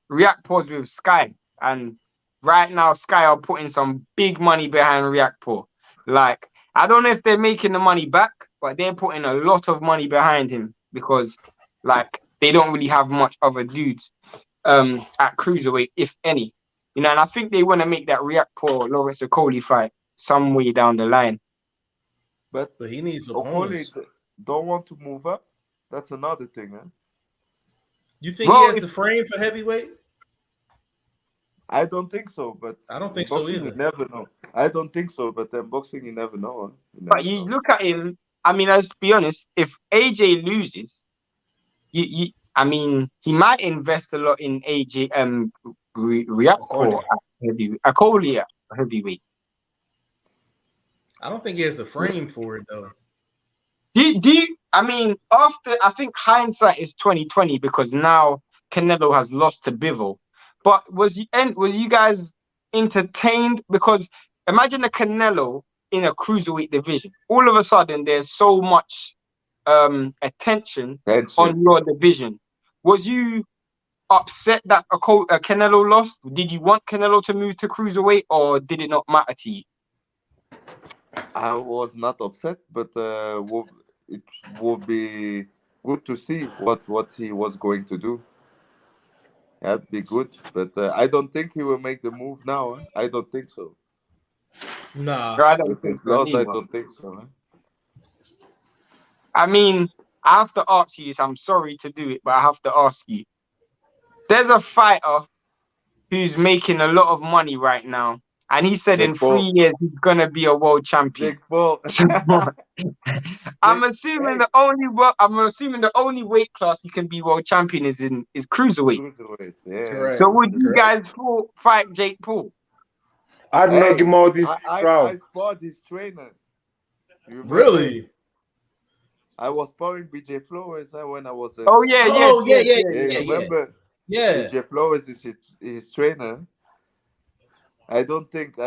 React Pause with Sky, and right now Sky are putting some big money behind React Pause. Like, I don't know if they're making the money back, but they're putting a lot of money behind him because, like, they don't really have much other dudes at cruiserweight, if any. You know, and I think they want to make that React Pause Lawrence Okoli fight some way down the line. But he needs Okoli opponents. don't want to move up. That's another thing, huh? You think he has the frame for heavyweight? I don't think so, but I don't think boxing, so either. you never know. I don't think so, but then boxing, you never know. Huh? But you look at him. I mean, let's be honest. If AJ loses, I mean, he might invest a lot in AJ. Riakpo Akolia heavyweight. I don't think he has the frame for it though. I mean, after I think hindsight is 2020 because now Canelo has lost to Bivol. But was you guys entertained? Because imagine a Canelo in a cruiserweight division. All of a sudden, there's so much attention on your division. Was you upset that Canelo lost? Did you want Canelo to move to cruiserweight, or did it not matter to you? I was not upset, but it would be good to see what he was going to do. That'd be good, but I don't think he will make the move now. I don't think so. Nah. I don't With think his so loss, I neither. don't think so. I mean, I have to ask you this. I'm sorry to do it, but I have to ask you. There's a fighter who's making a lot of money right now, and he said in 3 years he's gonna be a world champion. Jake Paul. I'm assuming the only weight class he can be world champion is cruiserweight. Cruiserweight, yeah. Correct. So would you guys fight Jake Paul? I'd knock him out in 6th round. I spot his trainer. Really? I was sparring BJ Flores when I was. Remember? Yeah. BJ Flores is his trainer. I don't think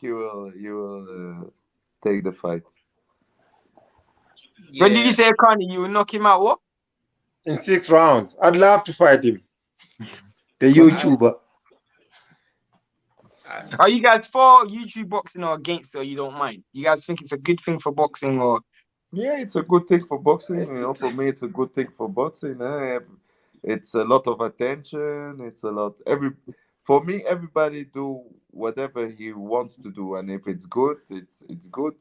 you will take the fight. Yeah. When did you say, Akani, you will knock him out? What? In 6 rounds. I'd love to fight him. The YouTuber. Are you guys for YouTube boxing or against it, or you don't mind? You guys think it's a good thing for boxing, or? Yeah, it's a good thing for boxing. For me, it's a good thing for boxing. It's a lot of attention. It's a lot. For me, everybody do whatever he wants to do, and if it's good, it's good.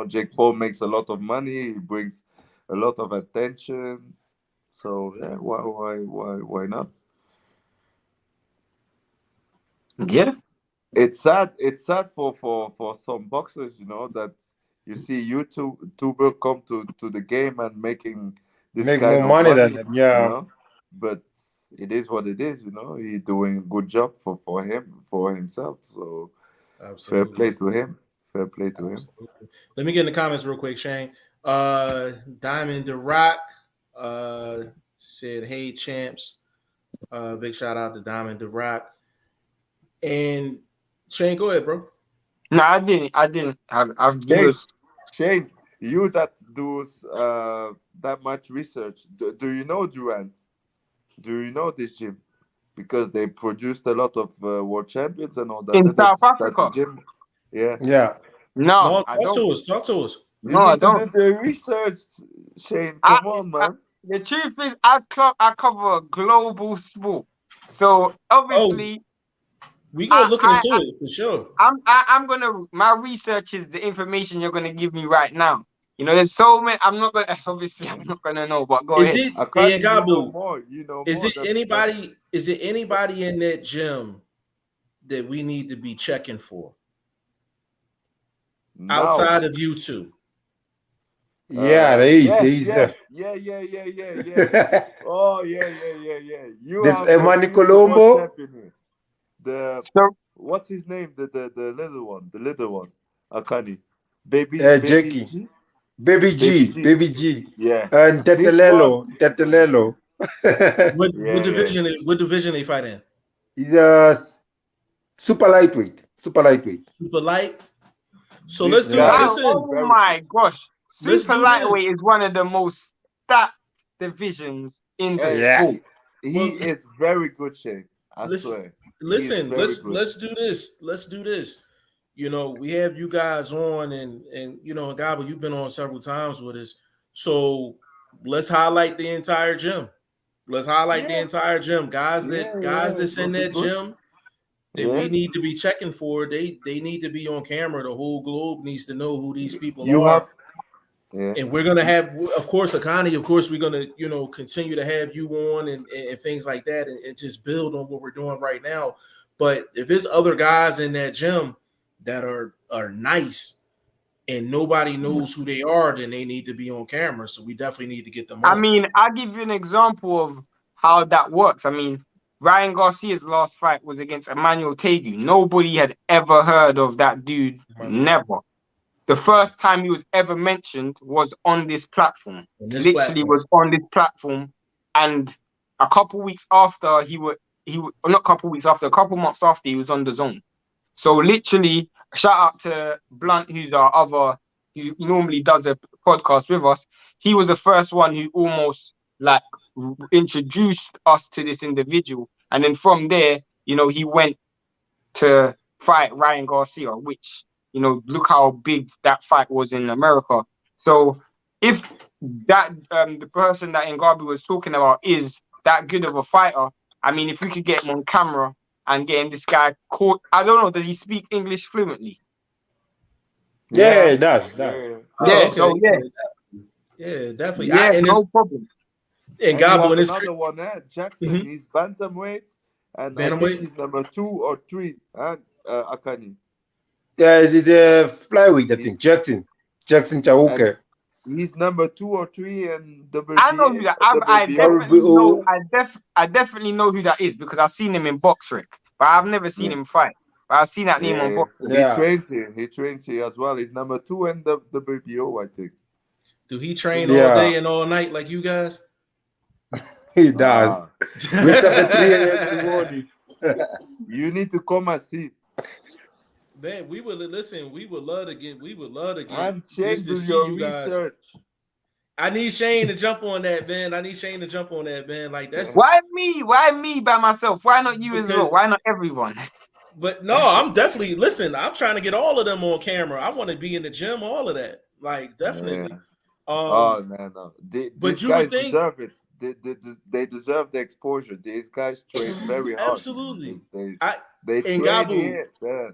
Jake Paul makes a lot of money. He brings a lot of attention. So yeah, why not? Yeah. It's sad. It's sad for some boxers, that you see YouTuber come to the game and make more money than them. Yeah. But it is what it is. He's doing a good job for himself. So absolutely. Fair play to him. Let me get in the comments real quick, Shane. Diamond the Rock said, "Hey champs." Big shout out to Diamond the Rock. And Shane, go ahead, bro. No, I didn't. Shane, you that do that much research. Do you know Durant? Do you know this gym? Because they produced a lot of world champions and all that. In South Africa? Gym. Yeah. Yeah. No, talk to us. I don't. Do the research, Shane. Come on, man. The truth is, I cover global sport. So, obviously... We gonna look into it for sure. My research is the information you're gonna give me right now. There's so many. I'm not gonna know. But go ahead. Ngabu, is it anybody in that gym that we need to be checking for outside of you two? Yeah, there is. Yeah. Oh yeah. There's Emani Colombo. What's his name? The little one, Akani, baby Jackie, baby G, yeah, and Tetelelo. What division they fight in? He's a super lightweight. Super light. So let's do this. Oh my gosh, super lightweight is one of the most stacked divisions in the sport. He is very good shape. I swear. Listen, let's do this. We have you guys on, and Ngabu, you've been on several times with us. So let's highlight the entire gym. Guys that's in that gym that we need to be checking for. They need to be on camera. The whole globe needs to know who these people are. And we're gonna have, of course, Akani. Of course, we're gonna, continue to have you on and things like that, and just build on what we're doing right now. But if there's other guys in that gym that are nice and nobody knows who they are, then they need to be on camera. So we definitely need to get them on. I mean, I'll give you an example of how that works. I mean, Ryan Garcia's last fight was against Emmanuel Tegu. Nobody had ever heard of that dude. Never. The first time he was ever mentioned was on this platform. Was on this platform, and a couple months after, a couple months after, he was on the zone. So literally, shout out to Blunt, who normally does a podcast with us. He was the first one who almost like introduced us to this individual, and then from there, he went to fight Ryan Garcia, which look how big that fight was in America. So if that the person that Ngabu was talking about is that good of a fighter, I mean, if we could get him on camera and getting this guy caught, I don't know, does he speak English fluently? Yeah, it does. Yeah. Oh, okay. So Yeah, definitely. no problem. And And you have Ngabu, and it's another one, Jackson. He's bantamweight, and I think bantamweight. he's number 2 or 3. Akani. Yeah, it's flyweight, I think. Jackson Chauke. He's number 2 or 3 and WBA. I know who that. I definitely know who that is because I've seen him in BoxRec, but I've never seen him fight. But I've seen that name on Box. Yeah. He trains here as well. He's number 2 in the WBO, I think. Do he train all day and all night like you guys? He does. Wakes up at 3 a.m. in the morning. You need to come and see. Man, we would listen. We would love to get. And Shane, just to do see your you guys. research. I need Shane to jump on that, man. Like that's Why me? Why me by myself? Why not you as well? Why not everyone? But no, I'm definitely listen. I'm trying to get all of them on camera. I want to be in the gym, all of that. Like definitely. Yeah. No. But These you guys would think deserve it. They deserve the exposure. These guys train very hard. absolutely. They train Ngabu, here. Yeah.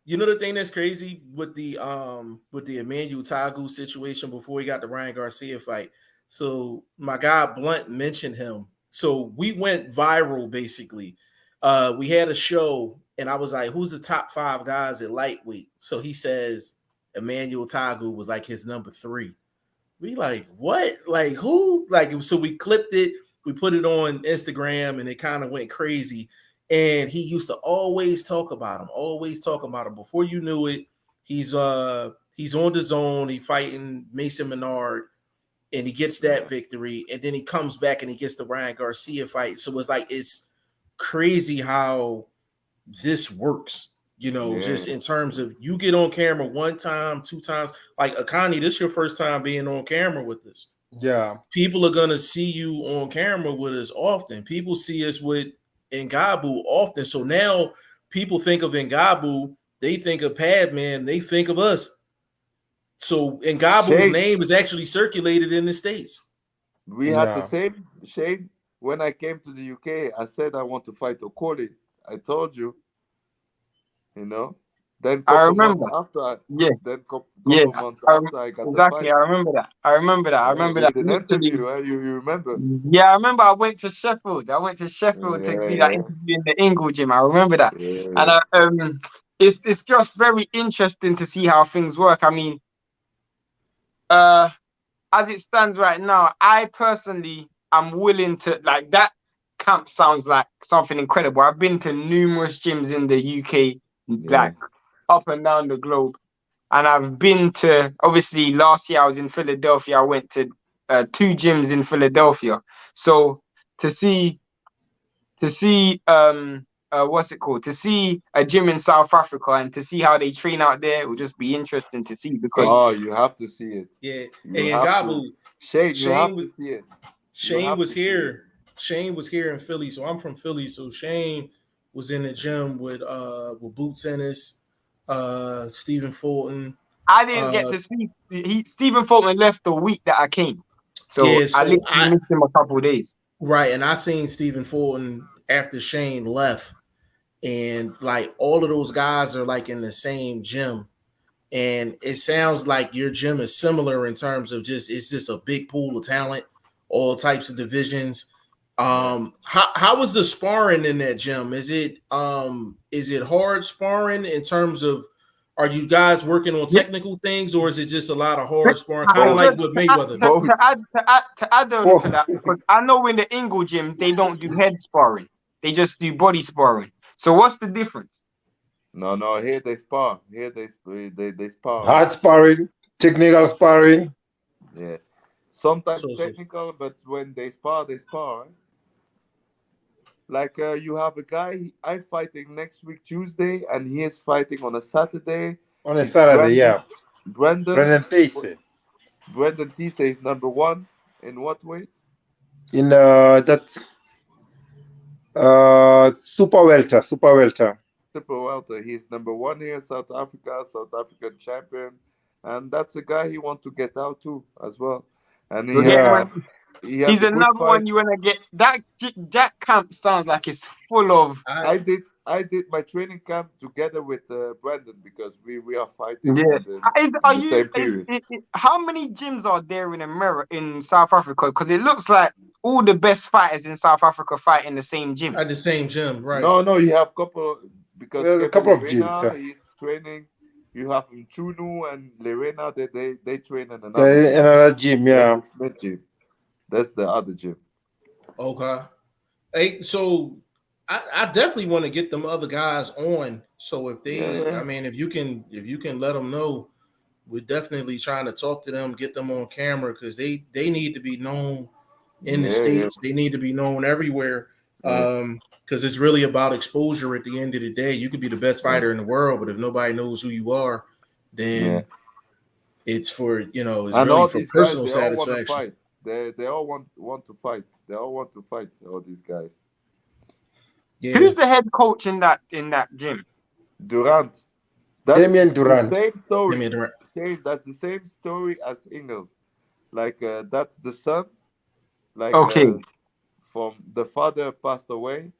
you know the thing that's crazy with the Emmanuel Tagu situation before he got the Ryan Garcia fight. So my guy Blunt mentioned him. So we went viral basically. We had a show and I was like, who's the top 5 guys at lightweight? So he says Emmanuel Tagu was like his number 3. We like, what? Like who? Like, so we clipped it, we put it on Instagram, and it kind of went crazy. And he used to always talk about him. Before you knew it, he's on the zone, he fighting Mason Menard, and he gets that victory, and then he comes back and he gets the Ryan Garcia fight. So it's like it's crazy how this works. Just in terms of you get on camera 1 time, 2 times. Like Akani, this is your first time being on camera with us. Yeah. People are gonna see you on camera with us often. People see us with Ngabu often. So now people think of Ngabu, they think of Padman, they think of us. So Ngabu's name is actually circulated in the States. We had the same, Shane. When I came to the UK, I said I want to fight Okoli. I told you. Then I remember. Months after, months after I got the fight. I remember that. Did an interview, you remember? Yeah, I remember. I went to Sheffield. To do that interview in the Ingle gym. I remember that. And it's just very interesting to see how things work. I mean, as it stands right now, I personally am willing to like that. Camp sounds like something incredible. I've been to numerous gyms in the UK, like up and down the globe, and I've been to, obviously last year I was in Philadelphia. I went to 2 gyms in Philadelphia. So to see what's it called? To see a gym in South Africa and to see how they train out there, it will just be interesting to see because you have to see it. Yeah, and Ngabu, Shane was here. Shane was here in Philly, so I'm from Philly. So Shane was in the gym with Boots Ennis, Stephen Fulton. I didn't get to see. Stephen Fulton left the week that I came, so I literally missed him a couple of days. Right, and I seen Stephen Fulton after Shane left, and like all of those guys are like in the same gym, and it sounds like your gym is similar in terms of it's just a big pool of talent, all types of divisions. How was the sparring in that gym? Is it hard sparring in terms of, are you guys working on technical things, or is it just a lot of hard sparring, kind of like with Mayweather? To add on to that, because I know in the Ingle gym they don't do head sparring, they just do body sparring. So what's the difference? No, here they spar. Here they spar. Hard sparring, technical sparring. Yeah. Sometimes technical, but when they spar, they spar. Like you have a guy, I'm fighting next week Tuesday, and he is fighting on a Saturday. On a It's Saturday, yeah. Brandon. Brendan Tasty. Brandon Tise is #1 in what weight? In that's super welter, super welter. Super welter. He's #1 here in South Africa, South African champion, and that's a guy he want to get out to as well. And You're getting one. he has He's a good another fight. one you want to get. That camp sounds like it's full of. I did my training camp together with Brandon because we are fighting Yeah. in the same period. How many gyms are there in America, in South Africa? Because it looks like all the best fighters in South Africa fight in the same gym. At the same gym, right? No, you have couple because There's a Kevin couple of Lerena, gyms. he's training. You have Chunu and Lerena. They train in another Another gym, yeah. That's the Smith gym. That's the other gym. Okay. Hey, so I definitely want to get them other guys on. So if they, I mean, if you can let them know, we're definitely trying to talk to them, get them on camera because they need to be known in the States. They need to be known everywhere. Because it's really about exposure at the end of the day. You could be the best fighter in the world, but if nobody knows who you are, then it's for, it's and really for personal guys, they all satisfaction. want to fight. They all want to fight. They all want to fight, all these guys. Yeah. Who's the head coach in that gym? Durant. Damien Durant. The same story. That's the same story as Engel. Like that's the son. Like from the father passed away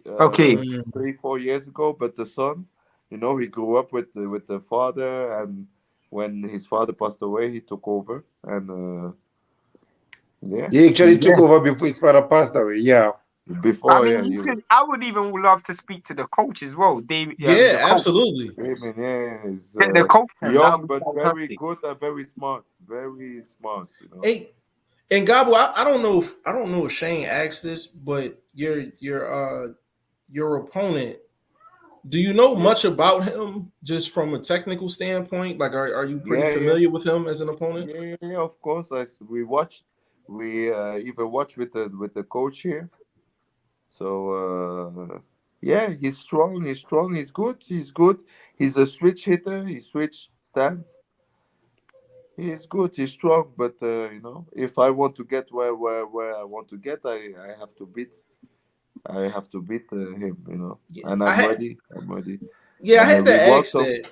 3-4 years ago, but the son, he grew up with the father, and when his father passed away, he took over, and he actually took over before his father passed away. Yeah. Before, I mean, I would even love to speak to the coach as well. David. Yeah, absolutely. The coach, young but very good and very smart. Very smart. Hey, and Ngabu, I don't know if Shane asked this, but your opponent, do you know much about him just from a technical standpoint? Like, are you pretty familiar with him as an opponent? Yeah, of course. We even watch with the coach here. So he's strong. He's good. He's a switch hitter. He switch stance. He's good. He's strong. But if I want to get where I want to get, I have to beat. I have to beat him. And I'm ready. Yeah, I had to ask that.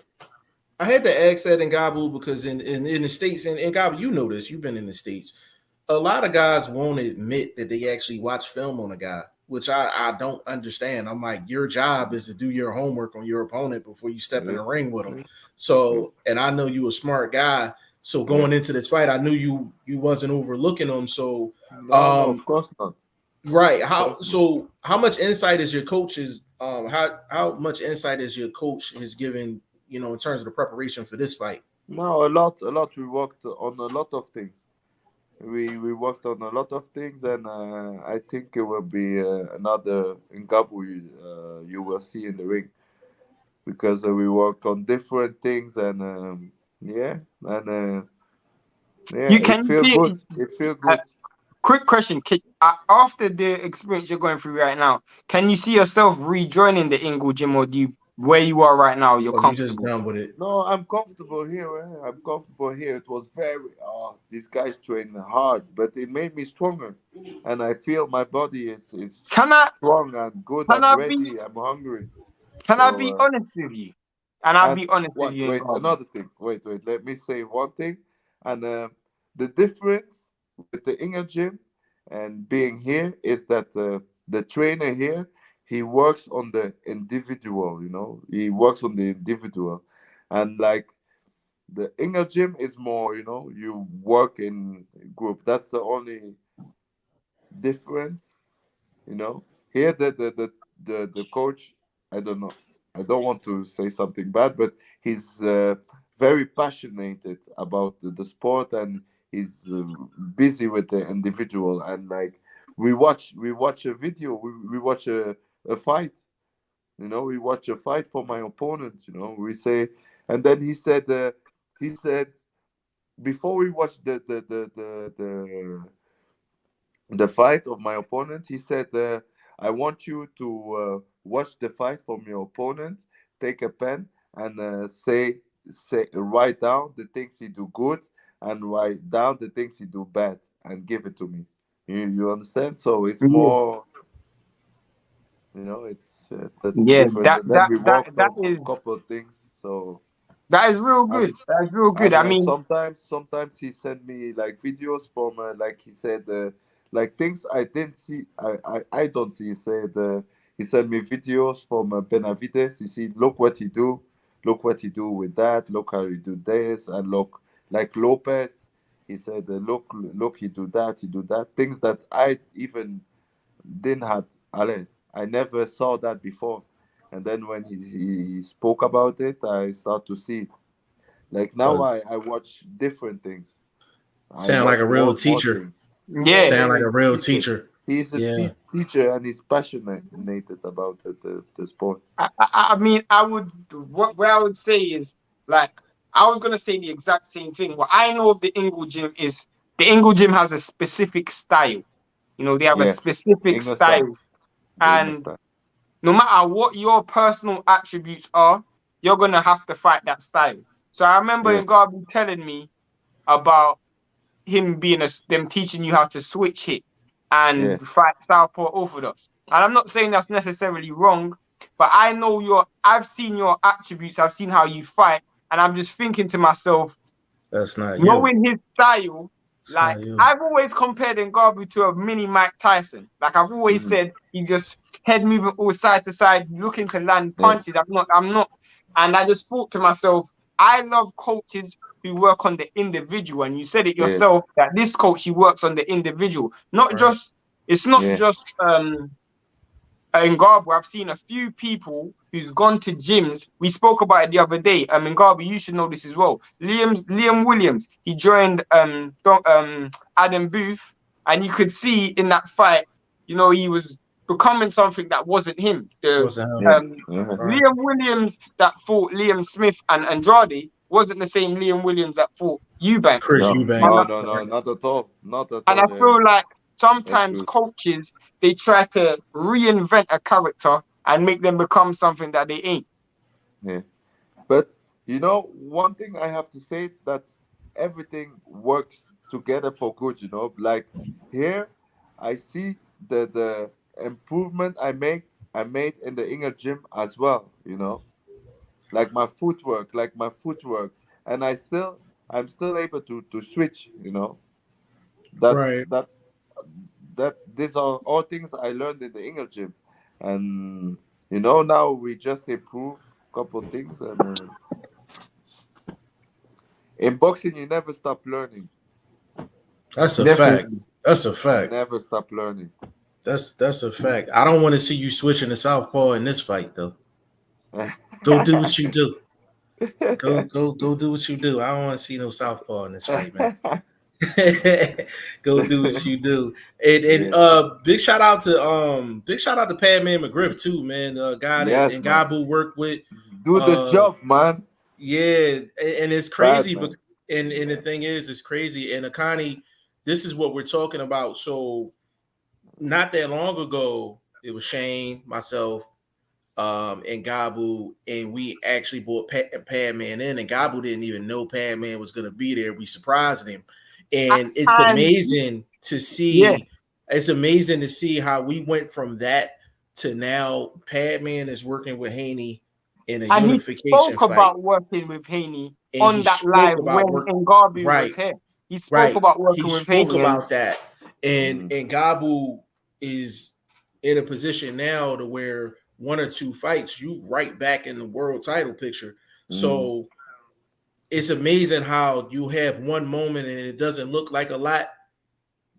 I had to ask that in Ngabu because in the States, and Ngabu, you know this. You've been in the States. A lot of guys won't admit that they actually watch film on a guy, which I don't understand. I'm like, your job is to do your homework on your opponent before you step in the ring with him. So, and I know you a smart guy. So going into this fight, I knew you wasn't overlooking him. So, no, of course not. Right. How much insight is your coach's how much insight is your coach has given, in terms of the preparation for this fight? No, a lot. We worked on a lot of things. We worked on a lot of things, and I think it will be another Ngabu you will see in the ring, because we worked on different things, and it feels good. It feels good. Quick question: after the experience you're going through right now, can you see yourself rejoining the Ingle gym, or do you, where you are right now, you're comfortable? You just done with it? No, I'm comfortable here. I'm comfortable here. It was these guys train hard, but it made me stronger, and I feel my body is strong and good and ready. I'm hungry. Can I be honest with you? And I'll be honest with you. Wait, another thing. Wait. Let me say one thing, and the difference with the Ingle gym and being here is that the trainer here, he works on the individual. He works on the individual, and like the Ingle gym is more, you work in group. That's the only difference. Here the coach, I don't know, I don't want to say something bad, but he's very passionate about the sport, and he's busy with the individual. And like we watch a video, we watch a fight. We watch a fight for my opponent. We say, and then he said before we watch the fight of my opponent, he said, I want you to watch the fight from your opponent, take a pen, and write down the things he do good and write down the things he do bad and give it to me. You understand? So it's Yeah, more, it's that's yeah. different. That And then that we that worked that on is a couple of things. So that is real and good. That's real good. and I mean, sometimes he sent me like videos from like he said like things I didn't see. I don't see. He sent me videos from Benavides. You see, look what he do with that. Look how he do this, and look like Lopez. He said, look, he do that. Things that I even didn't have. I never saw that before. And then when he spoke about it, I start to see. Like now, Uh, I watch different things. I sound like watch a real more teacher. things. yeah. Sound like Yeah, a he's a real teacher. teacher. He's a Yeah. teacher and he's passionate about the sport. I mean, I would what I would say is like I was gonna say the exact same thing. What I know of the Ingle Gym is the Ingle Gym has a specific style. You know, they have a Yeah, specific English style. style, The English and style. no matter what your personal attributes are, you're gonna have to fight that style. So I remember Yeah, Ngabu telling me about him being them teaching you how to switch hit yeah, and fight southpaw orthodox. And I'm not saying that's necessarily wrong, but I know I've seen your attributes, I've seen how you fight, and I'm just thinking to myself, That's not you. knowing his style, It's like not you. I've always compared Ngabu to a mini Mike Tyson. Like I've always mhm, said, he just head moving all side to side, looking to land yeah, punches. I'm not, and I just thought to myself, I love coaches who work on the individual. And you said it yeah, yourself that this coach he works on the individual, not Right. just. It's not yeah, just Ngabu. I've seen a few people who's gone to gyms. We spoke about it the other day. Ngabu, you should know this as well. Liam Williams, he joined Adam Booth, and you could see in that fight, you know, he was becoming something that wasn't him. The Wasn't him. yeah, um yeah, Right. Liam Williams that fought Liam Smith and Andrade wasn't the same Liam Williams that fought Eubanks. Chris no, Eubank. And no, I, no, no, Right. not at all, not at and I all. Yeah, feel like that's sometimes true. coaches they try to reinvent a character and make them become something that they ain't. Yeah, but one thing I have to say that everything works together for good. Like here, I see the improvement I made in the inner gym as well. Like my footwork, and I'm still able to switch. That Right. that these are all things I learned in the English gym, and now we just improve a couple things, and in boxing you never stop learning. That's a fact. Definitely. That's a You fact. never stop learning. That's a fact. I don't want to see you switching to southpaw in this fight though. Go do what you do. Go do what you do. I don't want to see no southpaw in this fight, man. Go do what you do. And Yeah. big shout out to Padman McGriff too, man. Guy that Yes, man. Ngabu worked with. Do the Uh job, man. yeah, and it's Bad crazy, but man. and the Yeah. thing is, it's crazy. And Akani, this is what we're talking about. So not that long ago, it was Shane, myself, and Gabu, and we actually brought Padman in, and Gabu didn't even know Padman was going to be there. We surprised him, and it's And amazing to yeah, see. It's amazing to see how we went from that to now. Padman is working with Haney in a and he unification spoke fight, about working with Haney and he on that spoke live about when work. Ngabu was Right, here. He spoke right. about He working with spoke Haney, and about that, and Mm. and Gabu is in a position now to where one or two fights, you right back in the world title picture. Mm. So it's amazing how you have one moment and it doesn't look like a lot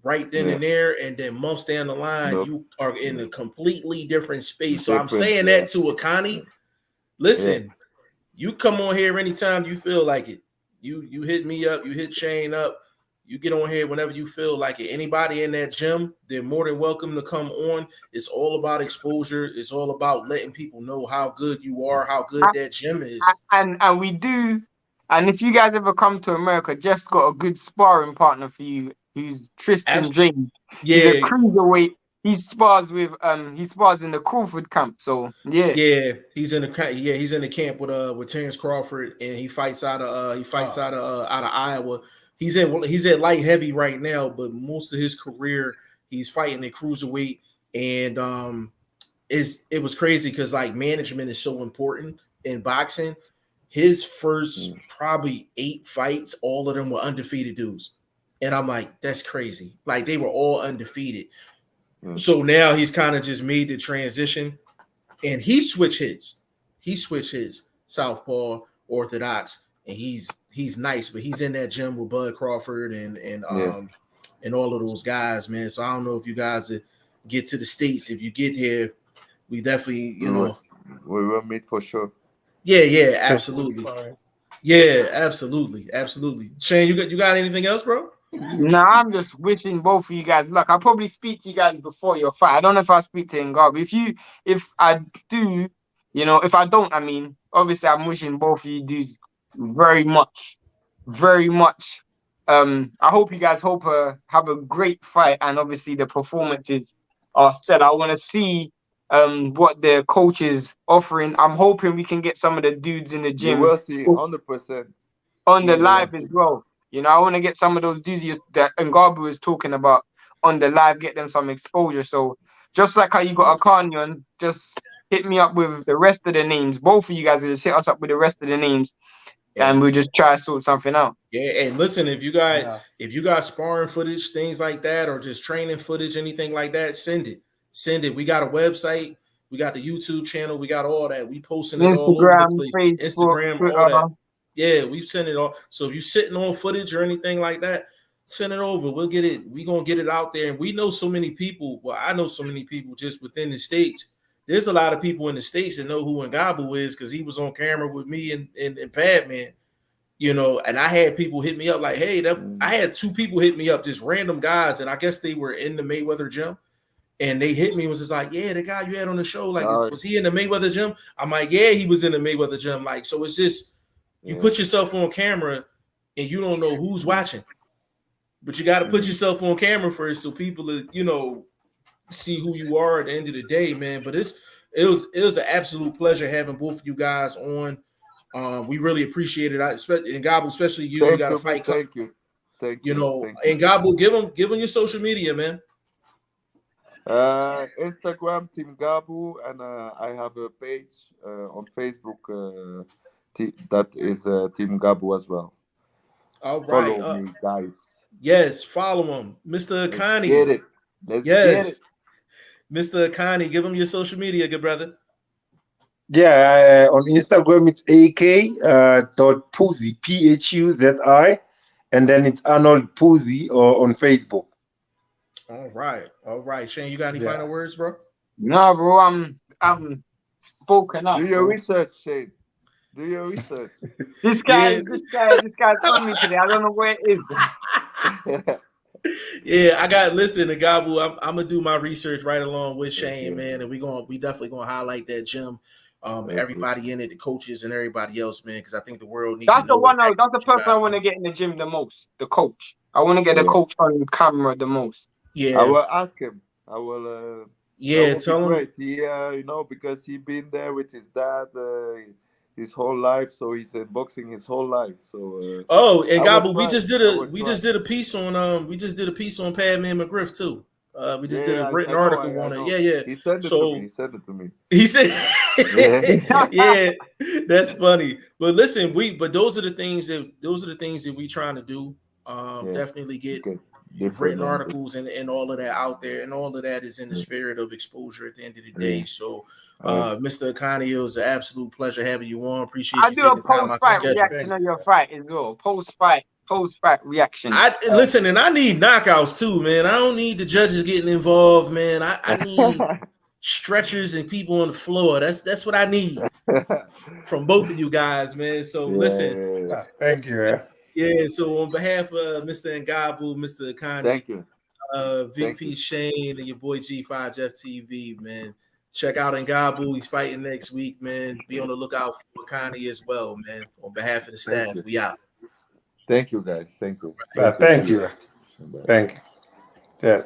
right then Yeah. and there, and then months down the line, Nope. you are in a completely different space. So I'm Different. saying Yeah. that to Akani. Yeah. Listen, you come on here anytime you feel like it. You hit me up, you hit Shane up, you get on here whenever you feel like it. Anybody in that gym, they're more than welcome to come on. It's all about exposure. It's all about letting people know how good you are, how good that gym is. and we do. And if you guys ever come to America, Jeff's got a good sparring partner for you, who's Tristan Abs- James. He's a yeah, cruiserweight. he spars with he spars in the Crawford camp. So yeah. Yeah, he's in the camp with Terrence Crawford, and he fights out of Iowa. He's at light heavy right now, but most of his career he's fighting at cruiserweight, and it was crazy because like management is so important in boxing. His first probably 8 fights, all of them were undefeated dudes, and I'm like, that's crazy. Like they were all undefeated. So now he's kind of just made the transition. And he switch hits. He switch hits. Southpaw, orthodox, and he's nice, but he's in that gym with Bud Crawford and all of those guys, man. So I don't know if you guys get to the States. If you get here, we definitely, we will meet for sure. Yeah, absolutely. Yeah, absolutely. Shane, you got anything else, bro? Nah, I'm just wishing both of you guys luck. I'll probably speak to you guys before your fight. I don't know if I'll speak to Ngabu. If I do, if I don't, I mean, obviously I'm wishing both of you dudes very much. I hope you guys have a great fight, and obviously the performances are stellar. I want to see what the coach is offering. I'm hoping we can get some of the dudes in the gym. You will see 100% on the live as well. I want to get some of those dudes that Ngabu was talking about on the live, get them some exposure. So just like how you got Akani on, just hit me up with the rest of the names. Both of you guys will just hit us up with the rest of the names, and we'll just try to sort something out. Yeah, and listen, if you got sparring footage, things like that, or just training footage, anything like that, send it. We got a website, we got the YouTube channel, we got all that. We posting it all over the place. Facebook, Instagram, Twitter. all that. Yeah, we send it all. So if you're sitting on footage or anything like that, send it over. We'll get it. We're gonna get it out there. And we know so many people. Well, I know so many people just within the States. There's a lot of people in the States that know who Ngabu is because he was on camera with me and Padman. And I had people hit me up like, hey, I had 2 people hit me up, just random guys, and I guess they were in the Mayweather gym. And they hit me and was just like, yeah, the guy you had on the show, like, was he in the Mayweather gym? I'm like, yeah, he was in the Mayweather gym. Like, so it's just you put yourself on camera and you don't know who's watching, but you got to put yourself on camera first so people, see who you are at the end of the day, man. But it was an absolute pleasure having both of you guys on. We really appreciate it. And Ngabu, especially you. You got a fight. Thank you. Thank you. And Ngabu, give them your social media, man. Instagram, Team Ngabu, and I have a page on Facebook. That is Team Ngabu as well. All right, follow me, guys. Yes, follow him, Mr. Akani. Get it. Let's get it. Mr. Akani, give him your social media, good brother. Yeah, on Instagram it's ak.Phuzi, Phuzi, and then it's Arnold Phuzi on Facebook. All right. Shane, you got any final words, bro? No, bro. I'm spoken up. Do your research, Shane. Do your research. This guy's on me today. I don't know where it is. Yeah, listen to Ngabu. I'm gonna do my research right along with Shane, man, and we definitely gonna highlight that gym. Everybody in it, the coaches and everybody else, man, because I think the world needs. That's the person I want to get in the gym the most. The coach. I want to get the coach on camera the most. Yeah, I will ask him. I will. Tell him. Yeah, because he been there with his dad his whole life, so he's in boxing his whole life. So. And Ngabu, we just did a piece on Padman McGriff too. We just did a written article on it. Yeah. He sent it to me. He said, yeah, that's funny. But listen, those are the things that we trying to do. Definitely get written articles and all of that out there, and all of that is in the spirit of exposure at the end of the day. So, Mr. Akani, it was an absolute pleasure having you on. Appreciate you taking time out your schedule. Reaction on your fight as well. Post-fight reaction. Listen, and I need knockouts too, man. I don't need the judges getting involved, man. I need stretchers and people on the floor. That's what I need from both of you guys, man. So listen. Thank you. Yeah, so on behalf of Mr. Ngabu, Mr. Akani, thank you. VP Shane, and your boy G5JeffTv, man. Check out Ngabu. He's fighting next week, man. Be on the lookout for Akani as well, man. On behalf of the staff, we out. Thank you, guys. Thank you. Thank you. Yeah.